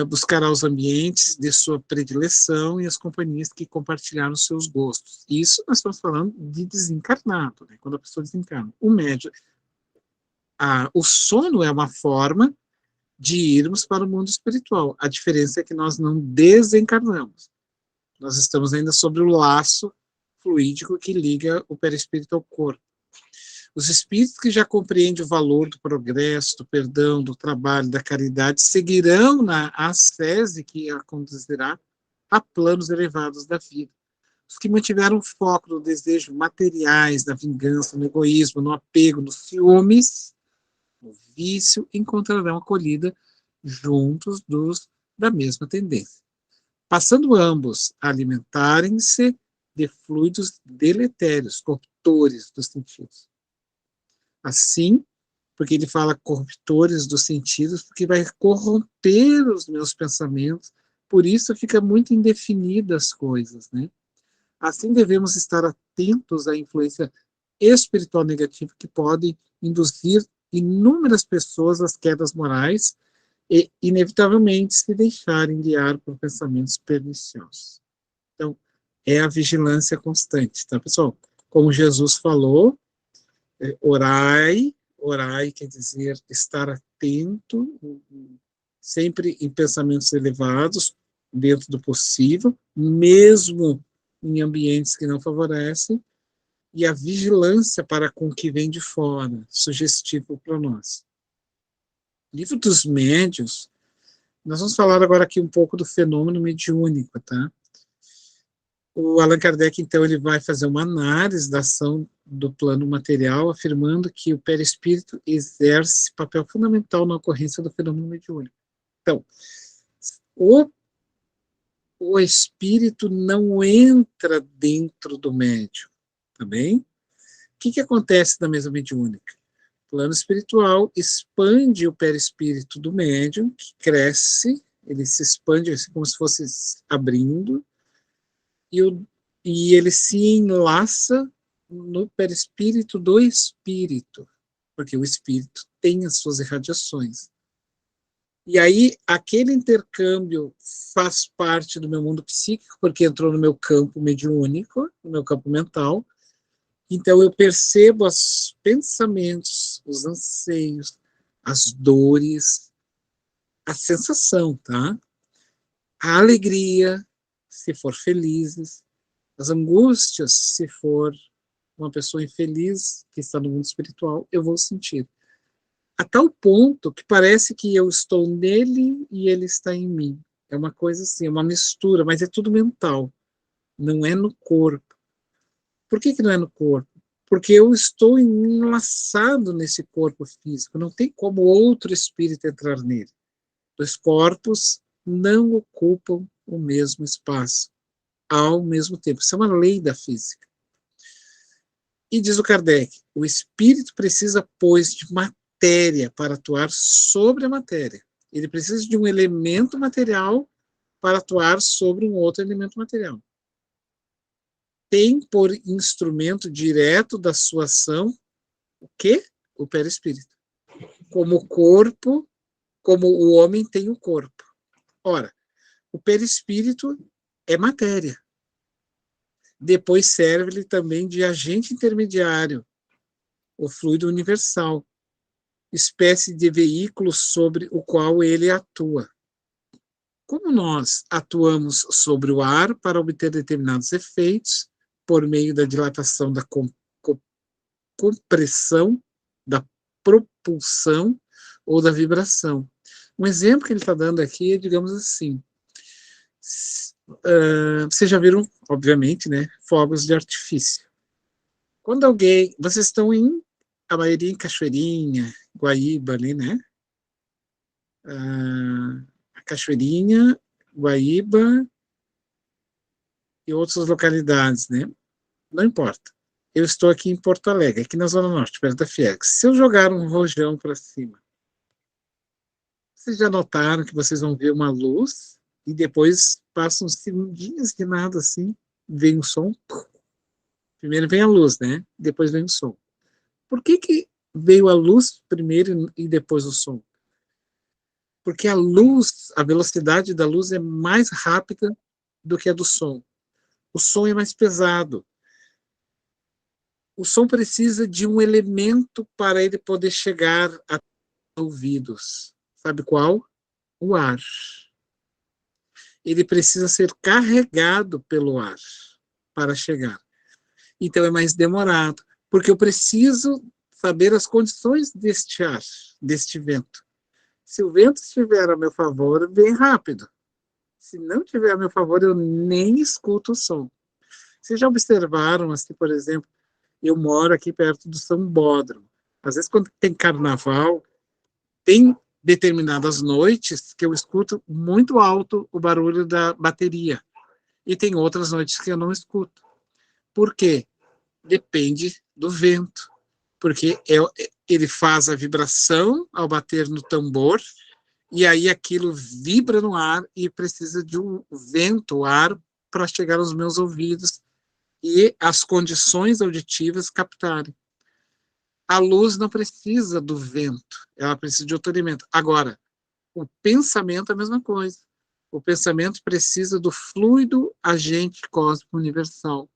Buscará os ambientes de sua predileção e as companhias que compartilharam seus gostos. Isso nós estamos falando de desencarnado, né? Quando a pessoa desencarna. O sono é uma forma de irmos para o mundo espiritual. A diferença é que nós não desencarnamos. Nós estamos ainda sobre o laço fluídico que liga o perispírito ao corpo. Os espíritos que já compreendem o valor do progresso, do perdão, do trabalho, da caridade, seguirão na ascese que a conduzirá a planos elevados da vida. Os que mantiveram o foco no desejo materiais, na vingança, no egoísmo, no apego, nos ciúmes, no vício, encontrarão acolhida juntos da mesma tendência, passando ambos a alimentarem-se de fluidos deletérios, corruptores dos sentidos. Assim, porque ele fala corruptores dos sentidos, porque vai corromper os meus pensamentos, por isso fica muito indefinida as coisas, né? Assim devemos estar atentos à influência espiritual negativa que pode induzir inúmeras pessoas às quedas morais e, inevitavelmente, se deixarem guiar por pensamentos perniciosos. Então, é a vigilância constante, tá, pessoal? Como Jesus falou, orai quer dizer estar atento, sempre em pensamentos elevados, dentro do possível, mesmo em ambientes que não favorecem, e a vigilância para com o que vem de fora, sugestivo para nós. Livro dos Médiuns, nós vamos falar agora aqui um pouco do fenômeno mediúnico, tá? O Allan Kardec, então, ele vai fazer uma análise da ação do plano material, afirmando que o perispírito exerce papel fundamental na ocorrência do fenômeno mediúnico. Então, o espírito não entra dentro do médium, tá bem? O que acontece na mesa mediúnica? O plano espiritual expande o perispírito do médium, que cresce, ele se expande assim, como se fosse abrindo, e ele se enlaça no perispírito do espírito, porque o espírito tem as suas irradiações. E aí, aquele intercâmbio faz parte do meu mundo psíquico, porque entrou no meu campo mediúnico, no meu campo mental. Então, eu percebo os pensamentos, os anseios, as dores, a sensação, tá? A alegria, se for felizes, as angústias, se for uma pessoa infeliz que está no mundo espiritual, eu vou sentir. A tal ponto que parece que eu estou nele e ele está em mim. É uma coisa assim, é uma mistura, mas é tudo mental, não é no corpo. Por que não é no corpo? Porque eu estou enlaçado nesse corpo físico, não tem como outro espírito entrar nele. Os corpos não ocupam o mesmo espaço ao mesmo tempo. Isso é uma lei da física. E diz o Kardec, o espírito precisa, pois, de matéria para atuar sobre a matéria. Ele precisa de um elemento material para atuar sobre um outro elemento material. Tem por instrumento direto da sua ação o quê? O perispírito. Como o corpo, como o homem tem o corpo. Ora, o perispírito é matéria. Depois serve-lhe também de agente intermediário, o fluido universal, espécie de veículo sobre o qual ele atua. Como nós atuamos sobre o ar para obter determinados efeitos, por meio da dilatação da compressão, da propulsão ou da vibração. Um exemplo que ele está dando aqui é, digamos assim, vocês já viram, obviamente, né, fogos de artifício. Quando vocês estão a maioria em Cachoeirinha, Guaíba ali, né? A Cachoeirinha, Guaíba e outras localidades, né? Não importa. Eu estou aqui em Porto Alegre, aqui na Zona Norte, perto da Fiex. Se eu jogar um rojão para cima, vocês já notaram que vocês vão ver uma luz e depois passam uns segundinhos de nada assim, vem um som. Primeiro vem a luz, né? Depois vem o som. Por que veio a luz primeiro e depois o som? Porque a luz, a velocidade da luz é mais rápida do que a do som. O som é mais pesado. O som precisa de um elemento para ele poder chegar a ouvidos. Sabe qual? O ar. Ele precisa ser carregado pelo ar para chegar. Então é mais demorado, porque eu preciso saber as condições deste ar, deste vento. Se o vento estiver a meu favor, vem rápido. Se não estiver a meu favor, eu nem escuto o som. Vocês já observaram, assim, por exemplo, eu moro aqui perto do São Bódromo. Às vezes, quando tem carnaval, tem determinadas noites que eu escuto muito alto o barulho da bateria. E tem outras noites que eu não escuto. Por quê? Depende do vento. Porque ele faz a vibração ao bater no tambor, e aí aquilo vibra no ar e precisa de um vento, ar, para chegar aos meus ouvidos e as condições auditivas captarem. A luz não precisa do vento, ela precisa de outro elemento. Agora, o pensamento é a mesma coisa. O pensamento precisa do fluido agente cósmico universal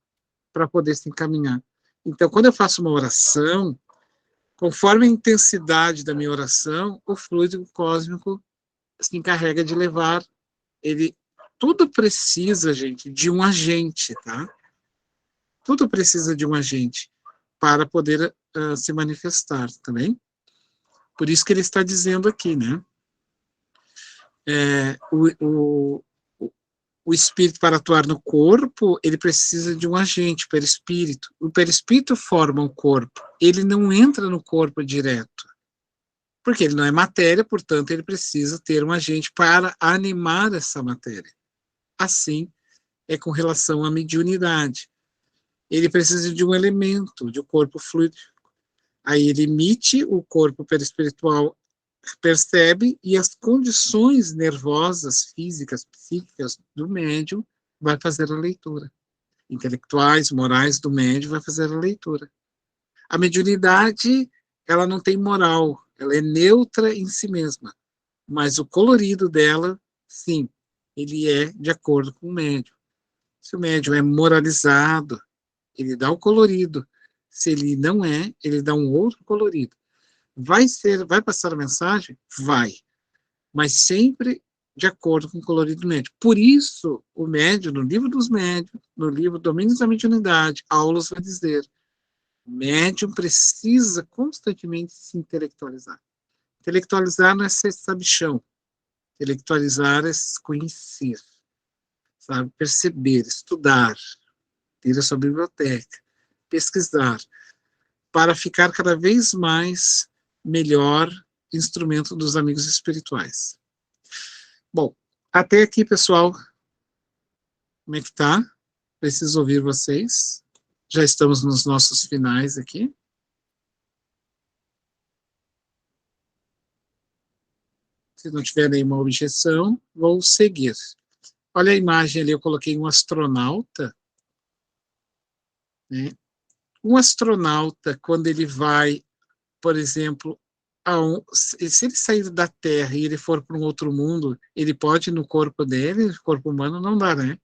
para poder se encaminhar. Então, quando eu faço uma oração, conforme a intensidade da minha oração, o fluido cósmico se encarrega de levar ele. Tudo precisa, gente, de um agente, tá? Tudo precisa de um agente para poder se manifestar, também. Por isso que ele está dizendo aqui, né? O espírito, para atuar no corpo, ele precisa de um agente, o perispírito. O perispírito forma o corpo, ele não entra no corpo direto, porque ele não é matéria, portanto, ele precisa ter um agente para animar essa matéria. Assim é com relação à mediunidade. Ele precisa de um elemento, de um corpo fluídico. Aí ele emite, o corpo perispiritual percebe, e as condições nervosas, físicas, psíquicas do médium vai fazer a leitura. Intelectuais, morais do médium vai fazer a leitura. A mediunidade, ela não tem moral, ela é neutra em si mesma, mas o colorido dela, sim, ele é de acordo com o médium. Se o médium é moralizado, ele dá o colorido. Se ele não é, ele dá um outro colorido. Vai passar a mensagem? Vai. Mas sempre de acordo com o colorido do médium. Por isso, o médium, no livro dos médiuns, no livro Domínios da Mediunidade, Aulas vai dizer, o médium precisa constantemente se intelectualizar. Intelectualizar não é ser sabichão. Intelectualizar é conhecer, sabe? Perceber, estudar, ter a sua biblioteca, pesquisar, para ficar cada vez mais melhor instrumento dos amigos espirituais. Bom, até aqui, pessoal. Como é que tá? Preciso ouvir vocês. Já estamos nos nossos finais aqui. Se não tiver nenhuma objeção, vou seguir. Olha a imagem ali, eu coloquei um astronauta, né? Um astronauta, quando ele vai, por exemplo, se ele sair da Terra e ele for para um outro mundo, ele pode ir no corpo dele, no corpo humano não dá, né?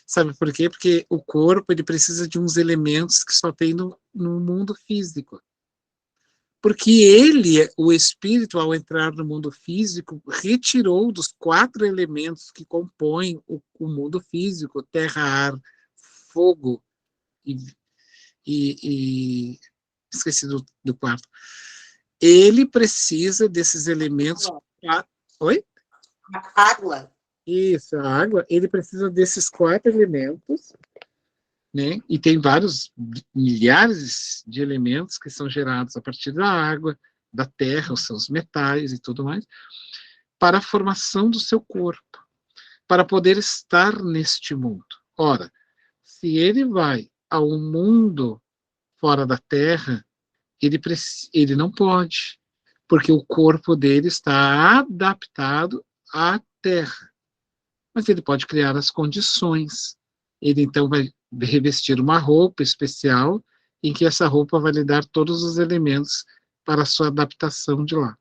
Sabe por quê? Porque o corpo, ele precisa de uns elementos que só tem no mundo físico. Porque ele, o espírito, ao entrar no mundo físico, retirou dos 4 elementos que compõem o mundo físico, terra, ar, fogo, e esqueci do quarto. Ele precisa desses elementos. Oi? Água. Isso, a água. Ele precisa desses 4 elementos, né? E tem vários milhares de elementos que são gerados a partir da água, da terra, os seus metais e tudo mais, para a formação do seu corpo, para poder estar neste mundo. Ora, se ele vai ao mundo fora da terra, ele não pode, porque o corpo dele está adaptado à terra. Mas ele pode criar as condições. Ele então vai revestir uma roupa especial, em que essa roupa vai lhe dar todos os elementos para a sua adaptação de lá.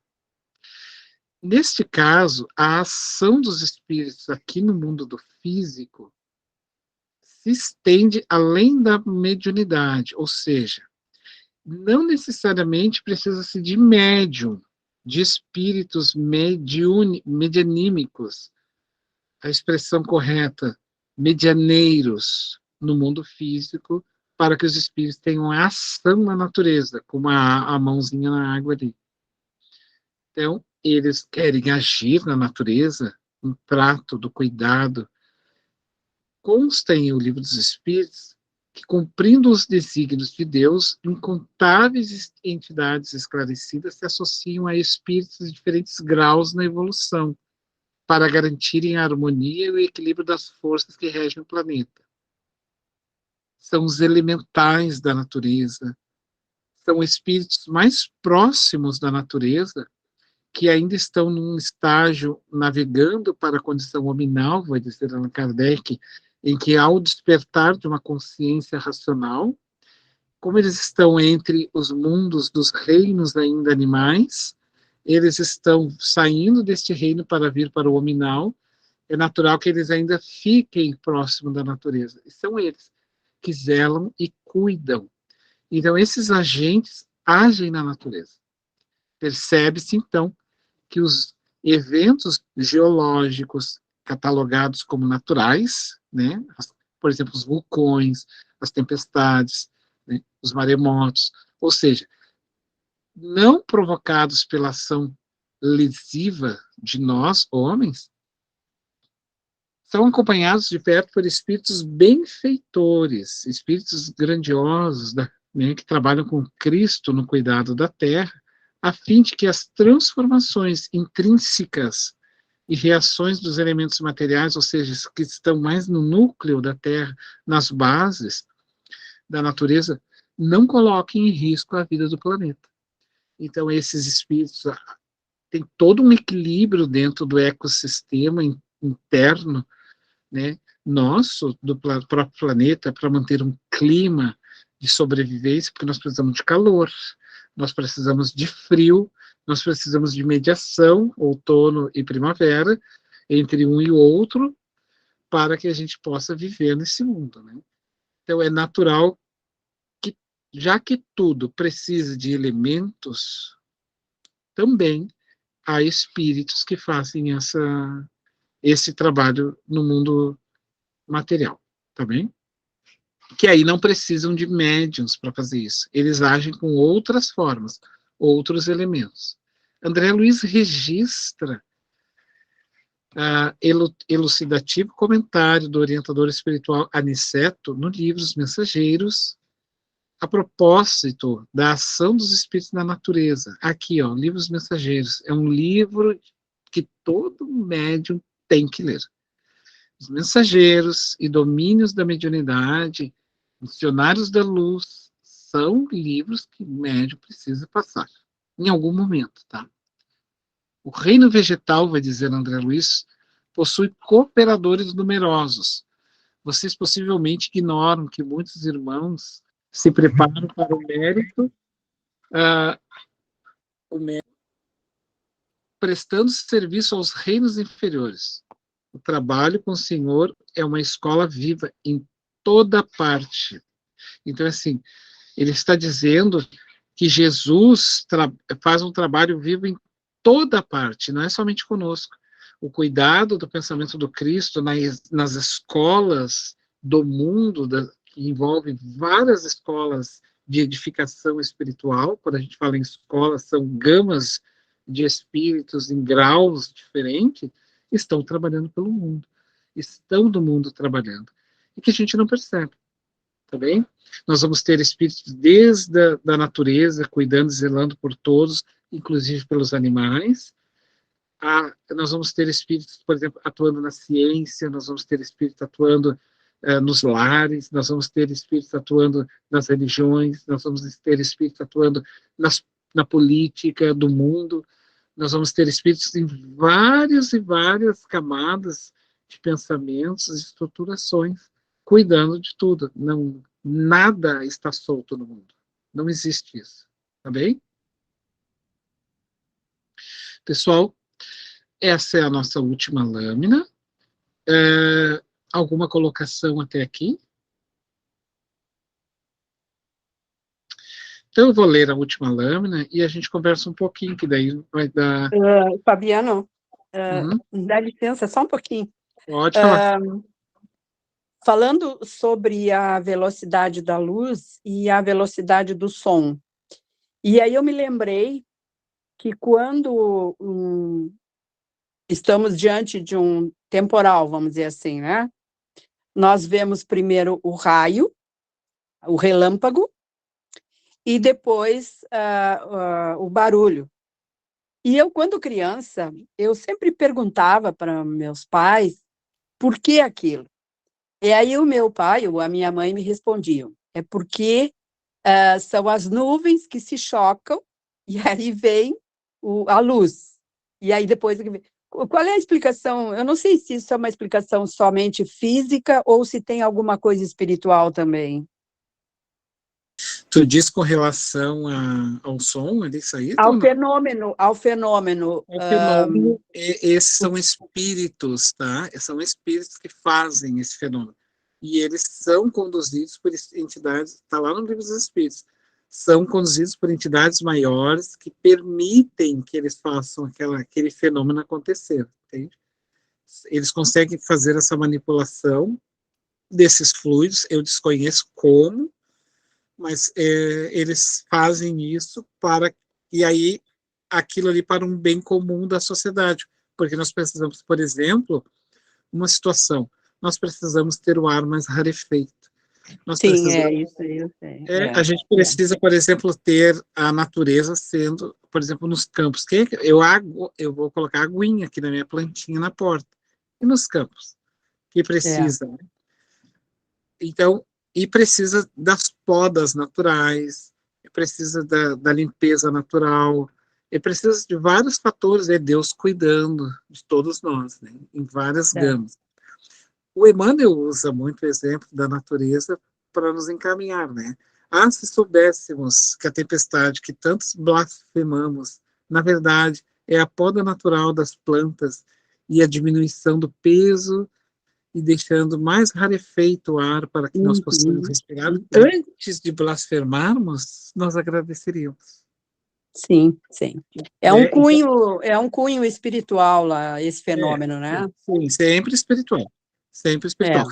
Neste caso, a ação dos espíritos aqui no mundo do físico se estende além da mediunidade, ou seja, não necessariamente precisa-se de médium, de espíritos medianímicos, a expressão correta, medianeiros no mundo físico, para que os espíritos tenham ação na natureza, como a mãozinha na água ali. Então, eles querem agir na natureza, um trato do cuidado. Consta em O Livro dos Espíritos que, cumprindo os desígnios de Deus, incontáveis entidades esclarecidas se associam a espíritos de diferentes graus na evolução, para garantirem a harmonia e o equilíbrio das forças que regem o planeta. São os elementais da natureza, são espíritos mais próximos da natureza, que ainda estão num estágio navegando para a condição hominal, vai dizer Allan Kardec, em que, ao despertar de uma consciência racional, como eles estão entre os mundos dos reinos ainda animais, eles estão saindo deste reino para vir para o hominal, é natural que eles ainda fiquem próximo da natureza. E são eles que zelam e cuidam. Então, esses agentes agem na natureza. Percebe-se, então, que os eventos geológicos catalogados como naturais, né, por exemplo, os vulcões, as tempestades, né, os maremotos, ou seja, não provocados pela ação lesiva de nós, homens, são acompanhados de perto por espíritos benfeitores, espíritos grandiosos, né, que trabalham com Cristo no cuidado da terra, a fim de que as transformações intrínsecas e reações dos elementos materiais, ou seja, que estão mais no núcleo da Terra, nas bases da natureza, não coloquem em risco a vida do planeta. Então, esses espíritos têm todo um equilíbrio dentro do ecossistema interno, né, nosso, do próprio planeta, para manter um clima de sobrevivência, porque nós precisamos de calor, nós precisamos de frio, nós precisamos de mediação, outono e primavera, entre um e o outro, para que a gente possa viver nesse mundo, né? Então, é natural que, já que tudo precisa de elementos, também há espíritos que fazem esse trabalho no mundo material, tá bem? Que aí não precisam de médiuns para fazer isso. Eles agem com outras formas, outros elementos. André Luiz registra elucidativo comentário do orientador espiritual Aniceto no livro Os Mensageiros, a propósito da ação dos espíritos na natureza. Aqui, ó, Livro dos Mensageiros, é um livro que todo médium tem que ler. Os Mensageiros e Domínios da Mediunidade, Missionários da Luz, são livros que o médium precisa passar, em algum momento, tá? O reino vegetal, vai dizer André Luiz, possui cooperadores numerosos. Vocês possivelmente ignoram que muitos irmãos se preparam para o mérito prestando serviço aos reinos inferiores. O trabalho com o Senhor é uma escola viva em toda parte. Então, assim, ele está dizendo que Jesus faz um trabalho vivo em toda parte, não é somente conosco. O cuidado do pensamento do Cristo nas escolas do mundo, que envolve várias escolas de edificação espiritual. Quando a gente fala em escola, são gamas de espíritos em graus diferentes, estão trabalhando pelo mundo, estão no mundo trabalhando, e que a gente não percebe, tá bem? Nós vamos ter espíritos desde a da natureza, cuidando, zelando por todos, inclusive pelos animais. Nós vamos ter espíritos, por exemplo, atuando na ciência, nós vamos ter espíritos atuando nos lares, nós vamos ter espíritos atuando nas religiões, nós vamos ter espíritos atuando na política do mundo, nós vamos ter espíritos em várias e várias camadas de pensamentos e estruturações, cuidando de tudo. Não, nada está solto no mundo. Não existe isso. Tá bem? Pessoal, essa é a nossa última lâmina. Alguma colocação até aqui? Então, eu vou ler a última lâmina e a gente conversa um pouquinho, que daí vai dar... Fabiano, Uhum. dá licença, só um pouquinho. Pode falar. Falando sobre a velocidade da luz e a velocidade do som, e aí eu me lembrei que quando estamos diante de um temporal, vamos dizer assim, né? Nós vemos primeiro o raio, o relâmpago, e depois o barulho. E eu, quando criança, eu sempre perguntava para meus pais por que aquilo. E aí o meu pai ou a minha mãe me respondiam, é porque são as nuvens que se chocam, e aí vem a luz. E aí depois... Qual é a explicação? Eu não sei se isso é uma explicação somente física ou se tem alguma coisa espiritual também. Tu diz com relação ao som, é isso aí? Ao fenômeno. Ao fenômeno, esses são espíritos, tá? São espíritos que fazem esse fenômeno. E eles são conduzidos por entidades, está lá no Livro dos Espíritos, são conduzidos por entidades maiores que permitem que eles façam aquele fenômeno acontecer, entende? Eles conseguem fazer essa manipulação desses fluidos, eu desconheço como, mas eles fazem isso e aí aquilo ali para um bem comum da sociedade, porque nós precisamos, por exemplo, uma situação, nós precisamos ter o ar mais rarefeito. Sim, isso aí eu sei. A gente precisa, por exemplo, ter a natureza sendo, por exemplo, nos campos. Eu vou colocar aguinha aqui na minha plantinha na porta. E nos campos? Que precisa, né? Então, e precisa das podas naturais, precisa da limpeza natural, e precisa de vários fatores, é Deus cuidando de todos nós, né? Em várias gamas. O Emmanuel usa muito o exemplo da natureza para nos encaminhar, né? Se soubéssemos que a tempestade que tantos blasfemamos, na verdade, é a poda natural das plantas e a diminuição do peso e deixando mais rarefeito o ar para que nós possamos respirar, antes de blasfemarmos, nós agradeceríamos. Sim, sim. É um cunho espiritual lá, esse fenômeno, né? Sim, sempre espiritual. Sempre espiritual.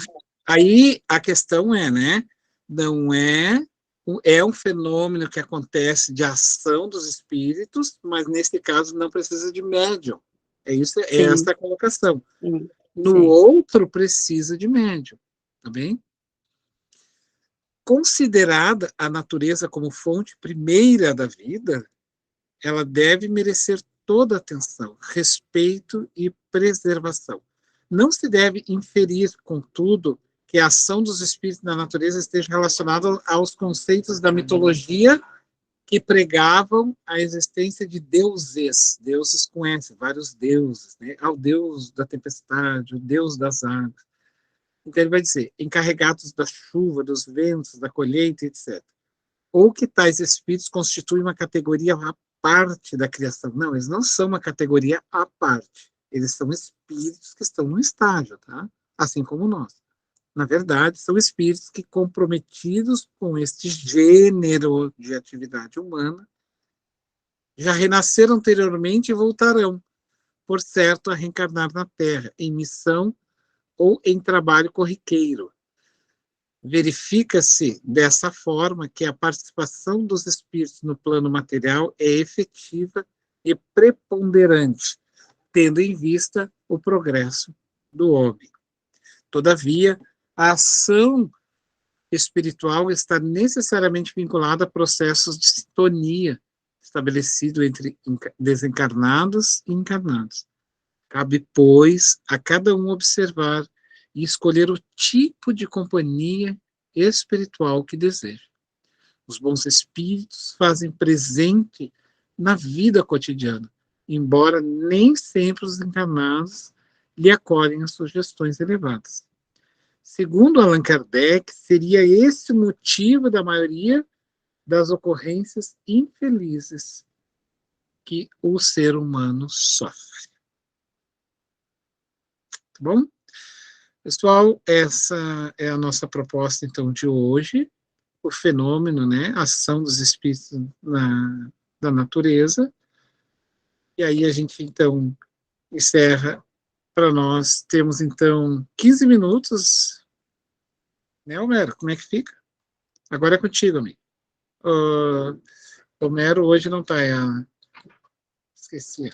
Aí a questão né? Não é um fenômeno que acontece de ação dos espíritos, mas nesse caso não precisa de médium. Essa a colocação. No outro precisa de médium, tá bem? Considerada a natureza como fonte primeira da vida, ela deve merecer toda atenção, respeito e preservação. Não se deve inferir, contudo, que a ação dos espíritos na natureza esteja relacionada aos conceitos da mitologia que pregavam a existência de deuses. Deuses conhecem vários deuses, né? O deus da tempestade, o deus das águas. Então ele vai dizer, encarregados da chuva, dos ventos, da colheita, etc. Ou que tais espíritos constituem uma categoria à parte da criação. Não, eles não são uma categoria à parte. Eles são espíritos que estão no estágio, tá? Assim como nós. Na verdade, são espíritos que, comprometidos com este gênero de atividade humana, já renasceram anteriormente e voltarão, por certo, a reencarnar na Terra, em missão ou em trabalho corriqueiro. Verifica-se dessa forma que a participação dos espíritos no plano material é efetiva e preponderante, tendo em vista o progresso do homem. Todavia, a ação espiritual está necessariamente vinculada a processos de sintonia estabelecido entre desencarnados e encarnados. Cabe, pois, a cada um observar e escolher o tipo de companhia espiritual que deseja. Os bons espíritos fazem presente na vida cotidiana, embora nem sempre os encarnados lhe acolhem as sugestões elevadas. Segundo Allan Kardec, seria esse o motivo da maioria das ocorrências infelizes que o ser humano sofre. Tá bom? Pessoal, essa é a nossa proposta, então, de hoje, o fenômeno, né, a ação dos espíritos da natureza. E aí a gente, então, encerra para nós. Temos, então, 15 minutos. Né, Homero? Como é que fica? Agora é contigo, amigo. Homero hoje não está. Esqueci.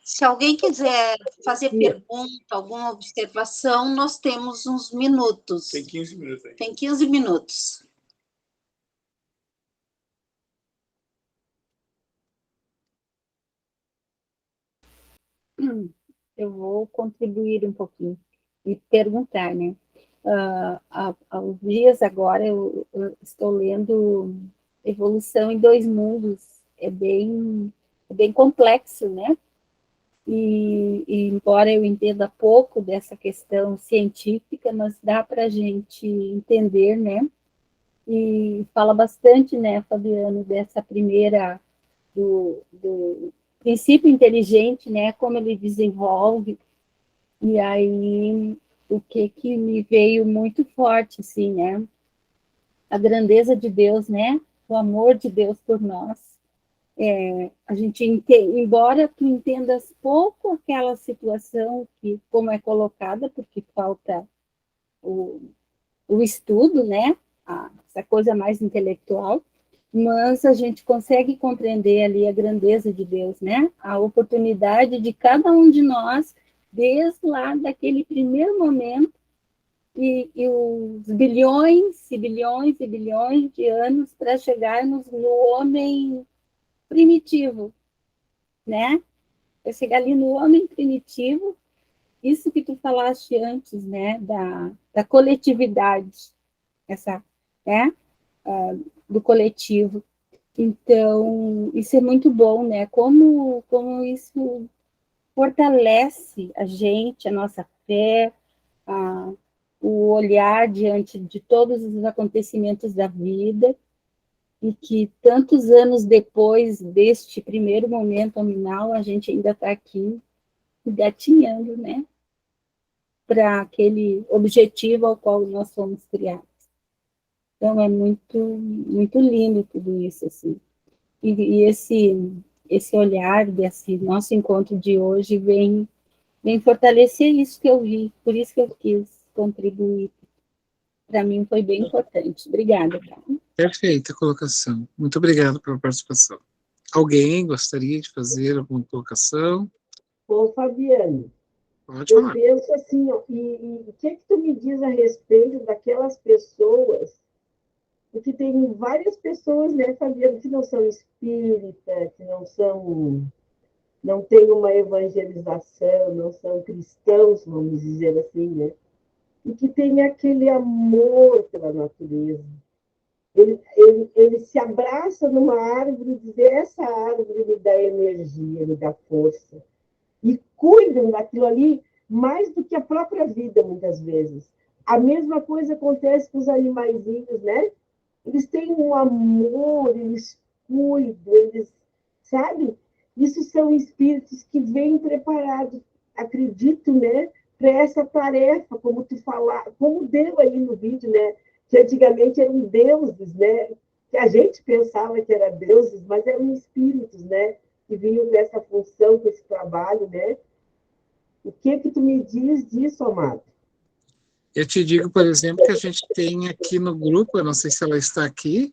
Se alguém quiser fazer pergunta, alguma observação, nós temos uns minutos. Tem 15 minutos aí. Tem 15 minutos. Eu vou contribuir um pouquinho e perguntar, né? Há uns dias agora eu estou lendo Evolução em Dois Mundos. É bem complexo, né? E embora eu entenda pouco dessa questão científica, mas dá para a gente entender, né? E fala bastante, né, Fabiano, dessa primeira, do princípio inteligente, né, como ele desenvolve. E aí, o que me veio muito forte, assim, né? A grandeza de Deus, né? O amor de Deus por nós. A gente embora tu entendas pouco aquela situação que como é colocada, porque falta o estudo, né? Essa coisa mais intelectual, mas a gente consegue compreender ali a grandeza de Deus, né? A oportunidade de cada um de nós, desde lá daquele primeiro momento, e os bilhões e bilhões e bilhões de anos para chegarmos no homem primitivo, né? Para chegar ali no homem primitivo, isso que tu falaste antes, né? Da coletividade, essa, né? Do coletivo. Então, isso é muito bom, né? Como isso fortalece a gente, a nossa fé, o olhar diante de todos os acontecimentos da vida, e que tantos anos depois deste primeiro momento nominal, a gente ainda está aqui gatinhando, né? Para aquele objetivo ao qual nós fomos criados. Então, é muito, muito lindo tudo isso, assim. E esse olhar desse nosso encontro de hoje vem fortalecer isso que eu vi, por isso que eu quis contribuir. Para mim foi bem importante. Obrigada, tá? Perfeita colocação. Muito obrigado pela participação. Alguém gostaria de fazer alguma colocação? Ô, Fabiano, Pode falar. eu penso assim, ó, e o que tu me diz a respeito daquelas pessoas, porque tem várias pessoas, né, Fabiano, que não são espíritas, que não têm uma evangelização, não são cristãos, vamos dizer assim, né? E que tem aquele amor pela natureza. Ele se abraça numa árvore e diz, essa árvore me dá energia, me dá força. E cuidam daquilo ali mais do que a própria vida, muitas vezes. A mesma coisa acontece com os animaizinhos, né? Eles têm um amor, eles cuidam, eles, sabe? Isso são espíritos que vêm preparados, acredito, né? Para essa tarefa, como tu falar, como deu aí no vídeo, né? Que antigamente eram deuses, né? Que a gente pensava que eram deuses, mas eram espíritos, né? Que vinham nessa função, com esse trabalho, né? O que tu me diz disso, amado? Eu te digo, por exemplo, que a gente tem aqui no grupo, eu não sei se ela está aqui,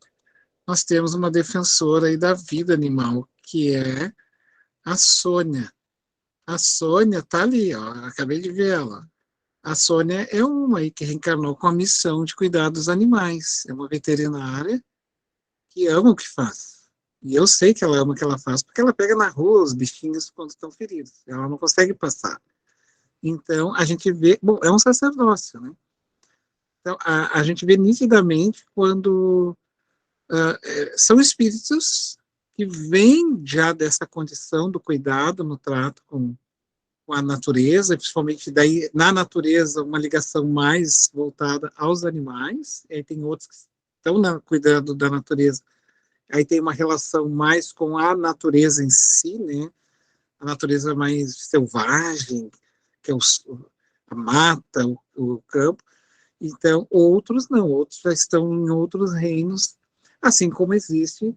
nós temos uma defensora aí da vida animal, que é a Sônia. A Sônia está ali, ó, acabei de ver ela. A Sônia é uma aí que reencarnou com a missão de cuidar dos animais. É uma veterinária que ama o que faz. E eu sei que ela ama o que ela faz, porque ela pega na rua os bichinhos quando estão feridos. Ela não consegue passar. Então, a gente vê... Bom, é um sacerdócio, né? Então, a gente vê nitidamente quando são espíritos que vêm já dessa condição do cuidado no trato com a natureza, principalmente daí na natureza uma ligação mais voltada aos animais, e aí tem outros que estão cuidando da natureza, aí tem uma relação mais com a natureza em si, né? A natureza mais selvagem, que é a mata, o campo. Então, outros não, outros já estão em outros reinos, assim como existe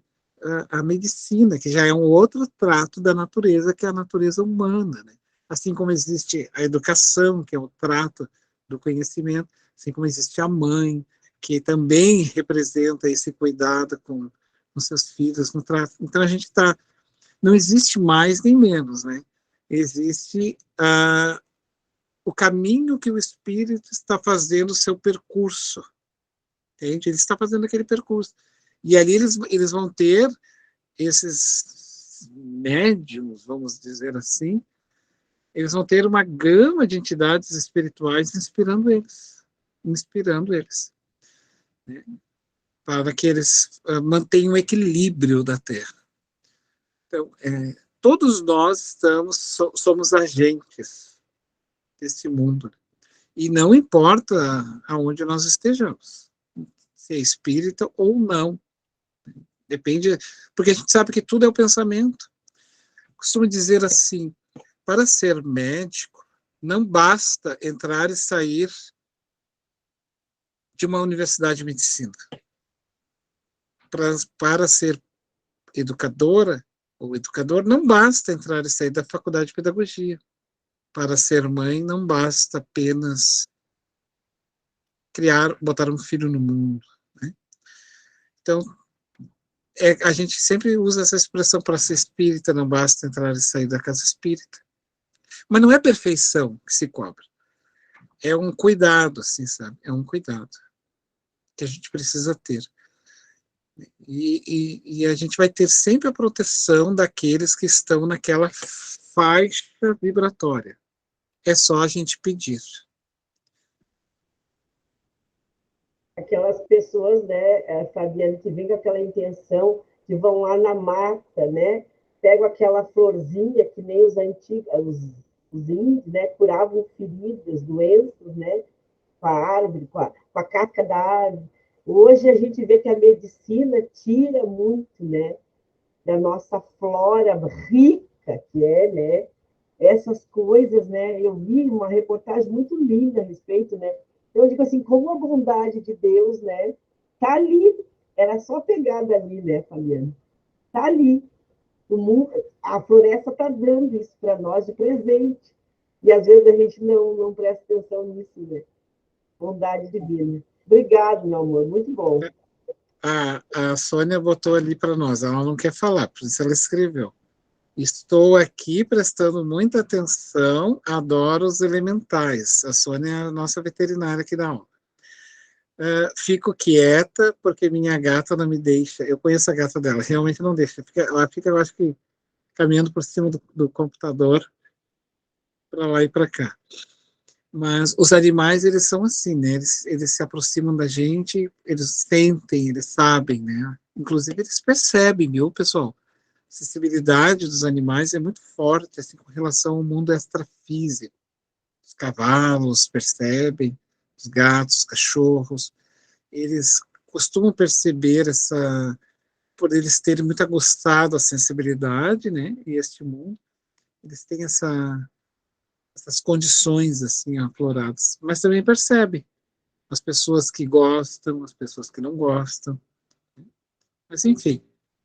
a medicina, que já é um outro trato da natureza, que é a natureza humana, né? Assim como existe a educação, que é o trato do conhecimento, assim como existe a mãe, que também representa esse cuidado com seus filhos no trato. Então, a gente está... Não existe mais nem menos, né? Existe o caminho que o espírito está fazendo o seu percurso, entende? Ele está fazendo aquele percurso. E ali eles vão ter esses médiums, vamos dizer assim, eles vão ter uma gama de entidades espirituais inspirando eles, né? Para que eles mantenham o equilíbrio da Terra. Então, todos nós somos agentes desse mundo. E não importa aonde nós estejamos, se é espírita ou não. Depende, porque a gente sabe que tudo é o pensamento. Costumo dizer assim, para ser médico, não basta entrar e sair de uma universidade de medicina. Para ser educadora ou educador, não basta entrar e sair da faculdade de pedagogia. Para ser mãe, não basta apenas botar um filho no mundo, né? Então, a gente sempre usa essa expressão para ser espírita, não basta entrar e sair da casa espírita. Mas não é perfeição que se cobra. É um cuidado, assim, sabe? É um cuidado que a gente precisa ter. E a gente vai ter sempre a proteção daqueles que estão naquela faixa vibratória. É só a gente pedir. Aquelas pessoas, né, Fabiana, que vêm com aquela intenção, que vão lá na mata, né, pegam aquela florzinha que nem os antigos, os índios, né, curavam feridas, doenças, né, com a árvore, com a casca da árvore. Hoje a gente vê que a medicina tira muito, né, da nossa flora rica, que é, né, essas coisas, né? Eu vi uma reportagem muito linda a respeito, né? Eu digo assim, como a bondade de Deus, né? Tá ali, era só pegar dali, né, Fabiana? Tá ali. O mundo, a floresta está dando isso para nós de presente. E às vezes a gente não presta atenção nisso, né? Bondade divina. Obrigado, meu amor, muito bom. A Sônia botou ali para nós, ela não quer falar, por isso ela escreveu. Estou aqui prestando muita atenção, adoro os elementais. A Sônia é a nossa veterinária aqui da aula. Fico quieta porque minha gata não me deixa. Eu conheço a gata dela, realmente não deixa. Ela fica, eu acho que, caminhando por cima do computador, para lá e para cá. Mas os animais, eles são assim, né? Eles se aproximam da gente, eles sentem, eles sabem, né? Inclusive, eles percebem, viu, pessoal? A sensibilidade dos animais é muito forte, assim, com relação ao mundo extrafísico. Os cavalos percebem, os gatos, os cachorros, eles costumam perceber por eles terem muito agostado a sensibilidade, né? E este mundo, eles têm essas condições, assim, afloradas. Mas também percebem as pessoas que gostam, as pessoas que não gostam. Mas, enfim,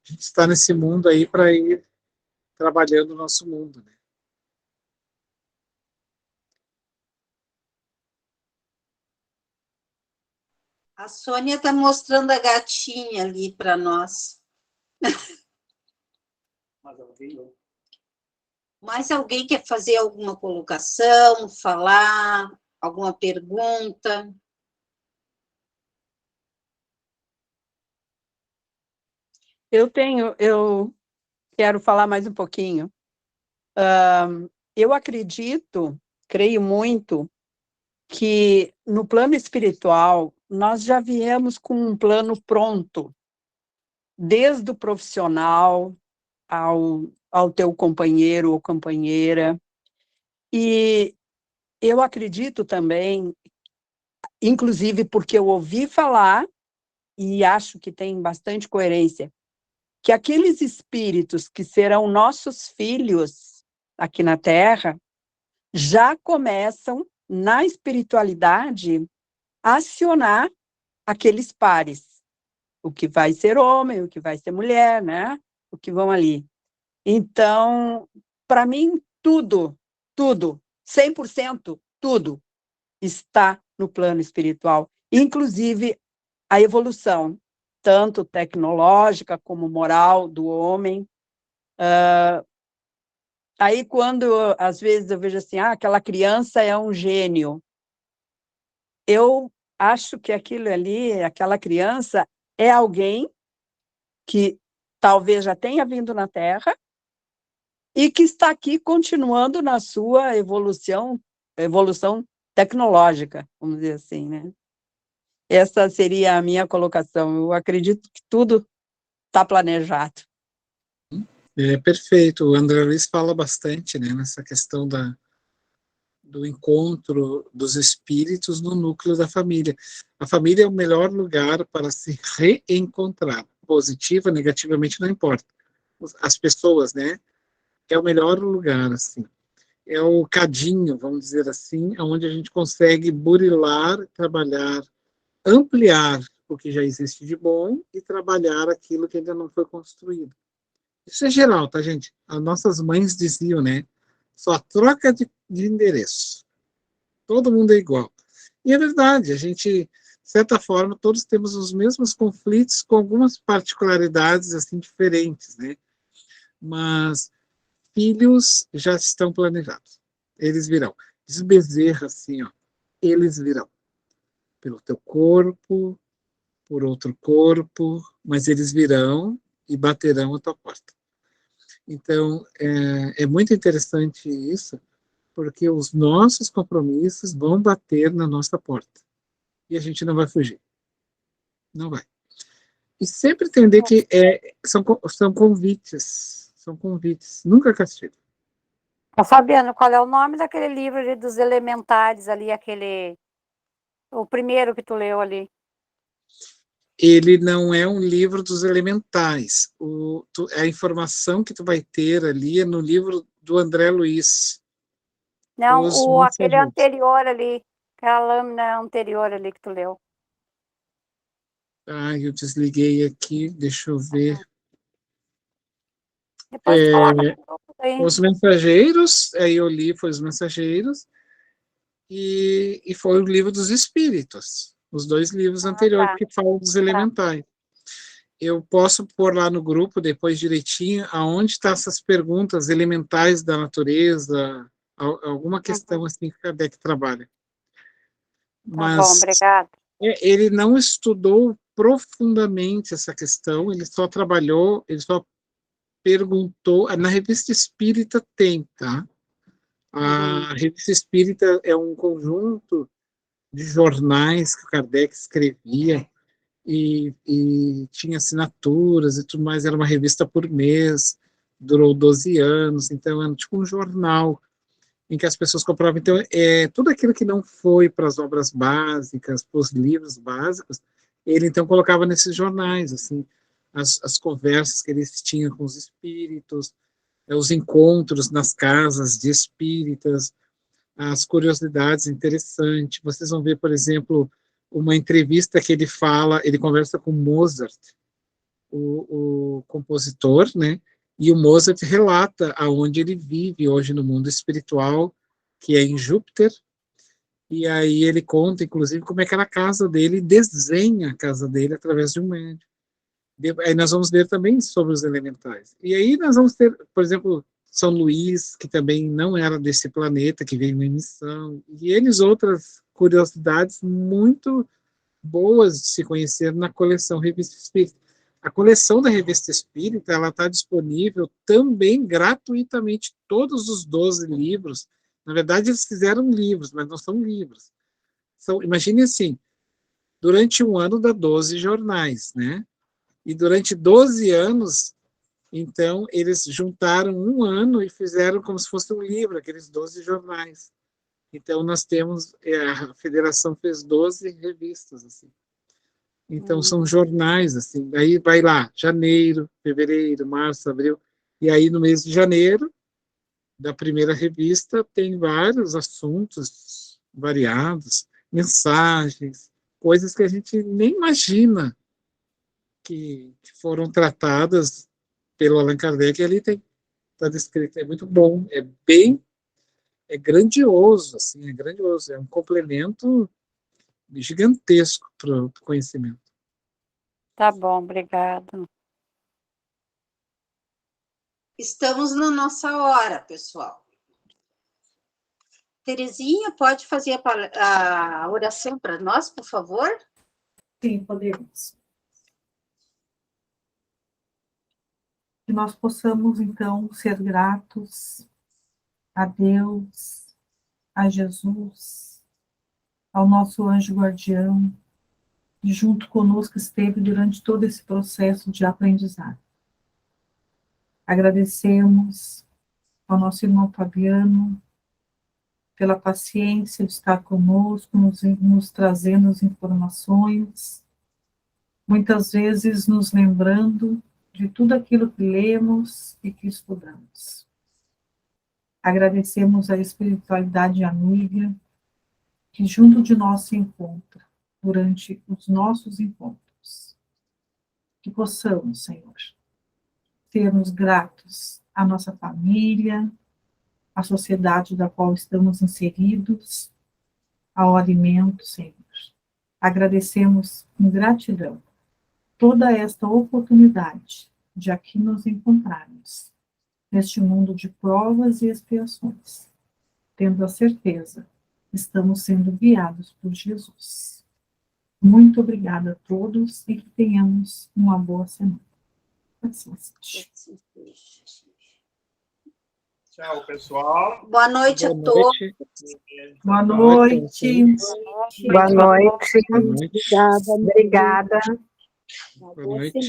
a gente está nesse mundo aí para ir trabalhando o nosso mundo, né? A Sônia está mostrando a gatinha ali para nós. Mais alguém quer fazer alguma colocação, falar, alguma pergunta? Eu quero falar mais um pouquinho. Eu acredito, creio muito, que no plano espiritual nós já viemos com um plano pronto, desde o profissional ao teu companheiro ou companheira. E eu acredito também, inclusive porque eu ouvi falar, e acho que tem bastante coerência, que aqueles espíritos que serão nossos filhos aqui na Terra já começam, na espiritualidade, a acionar aqueles pares, o que vai ser homem, o que vai ser mulher, né? O que vão ali. Então, para mim, tudo, 100%, tudo está no plano espiritual, inclusive a evolução, tanto tecnológica como moral do homem. Aí, quando, às vezes, eu vejo assim, aquela criança é um gênio, eu acho que aquilo ali, aquela criança, é alguém que talvez já tenha vindo na Terra e que está aqui continuando na sua evolução tecnológica, vamos dizer assim, né? Essa seria a minha colocação. Eu acredito que tudo está planejado. É perfeito. O André Luiz fala bastante, né, nessa questão do encontro dos espíritos no núcleo da família. A família é o melhor lugar para se reencontrar. Positiva, negativamente, não importa. As pessoas, né, é o melhor lugar, assim. É o cadinho, vamos dizer assim, onde a gente consegue burilar, trabalhar, ampliar o que já existe de bom e trabalhar aquilo que ainda não foi construído. Isso é geral, tá, gente? As nossas mães diziam, né? Só troca de endereço. Todo mundo é igual. E é verdade, a gente, de certa forma, todos temos os mesmos conflitos com algumas particularidades, assim, diferentes, né? Mas filhos já estão planejados. Eles virão. Diz Bezerra assim, ó, eles virão. Pelo teu corpo, por outro corpo, mas eles virão e baterão a tua porta. Então, é muito interessante isso, porque os nossos compromissos vão bater na nossa porta. E a gente não vai fugir. Não vai. E sempre entender que são convites. São convites. Nunca castigo. Fabiano, qual é o nome daquele livro ali dos elementares ali, o primeiro que tu leu ali? Ele não é um livro dos elementais. A informação que tu vai ter ali é no livro do André Luiz. Não, aquele anterior ali, aquela lâmina anterior ali que tu leu. Eu desliguei aqui, deixa eu ver. Depois tu coloca no grupo aí. Os Mensageiros, aí eu li, foi Os Mensageiros, e foi o livro dos Espíritos, os dois livros anteriores que falam dos elementais. Eu posso pôr lá no grupo depois direitinho aonde estão essas perguntas elementais da natureza, alguma questão assim que Kardec trabalha. Mas bom, obrigado. Ele não estudou profundamente essa questão, ele só trabalhou, ele só perguntou, na Revista Espírita tem, tá? A Revista Espírita é um conjunto de jornais que o Kardec escrevia e tinha assinaturas e tudo mais, era uma revista por mês, durou 12 anos, então era tipo um jornal em que as pessoas compravam. Então, tudo aquilo que não foi para as obras básicas, para os livros básicos, ele então colocava nesses jornais, assim, as conversas que eles tinham com os espíritos, os encontros nas casas de espíritas, as curiosidades interessantes. Vocês vão ver, por exemplo, uma entrevista que ele conversa com Mozart, o compositor, né? E o Mozart relata aonde ele vive hoje no mundo espiritual, que é em Júpiter, E aí ele conta, inclusive, como é que era a casa dele, e desenha a casa dele através de um médium. Aí nós vamos ler também sobre os elementais. E aí nós vamos ter, por exemplo, São Luís, que também não era desse planeta, que veio em missão, e eles outras curiosidades muito boas de se conhecer na coleção Revista Espírita. A coleção da Revista Espírita, ela está disponível também gratuitamente, todos os 12 livros. Na verdade, eles fizeram livros, mas não são livros. Imagine assim, durante um ano dá 12 jornais, né? E durante 12 anos, então, eles juntaram um ano e fizeram como se fosse um livro, aqueles 12 jornais. Então, nós temos, a federação fez 12 revistas, assim. Então, são jornais, assim. Daí vai lá, janeiro, fevereiro, março, abril. E aí, no mês de janeiro, da primeira revista, tem vários assuntos variados, mensagens, coisas que a gente nem imagina que foram tratadas pelo Allan Kardec. Ali está descrito, é muito bom, é grandioso, assim, é grandioso, é um complemento gigantesco para o conhecimento. Tá bom, obrigado. Estamos na nossa hora, pessoal. Terezinha, pode fazer a oração para nós, por favor? Sim, podemos. Que nós possamos, então, ser gratos a Deus, a Jesus, ao nosso anjo guardião, que junto conosco esteve durante todo esse processo de aprendizado. Agradecemos ao nosso irmão Fabiano pela paciência de estar conosco, nos trazendo as informações, muitas vezes nos lembrando de tudo aquilo que lemos e que estudamos. Agradecemos a espiritualidade amiga que junto de nós se encontra durante os nossos encontros. Que possamos, Senhor, sermos gratos à nossa família, à sociedade da qual estamos inseridos, ao alimento, Senhor. Agradecemos com gratidão toda esta oportunidade de aqui nos encontrarmos, neste mundo de provas e expiações, tendo a certeza que estamos sendo guiados por Jesus. Muito obrigada a todos e que tenhamos uma boa semana. Assim seja. Tchau, pessoal. Boa noite a todos. Boa noite. Boa noite. Boa noite. Obrigada. Boa noite.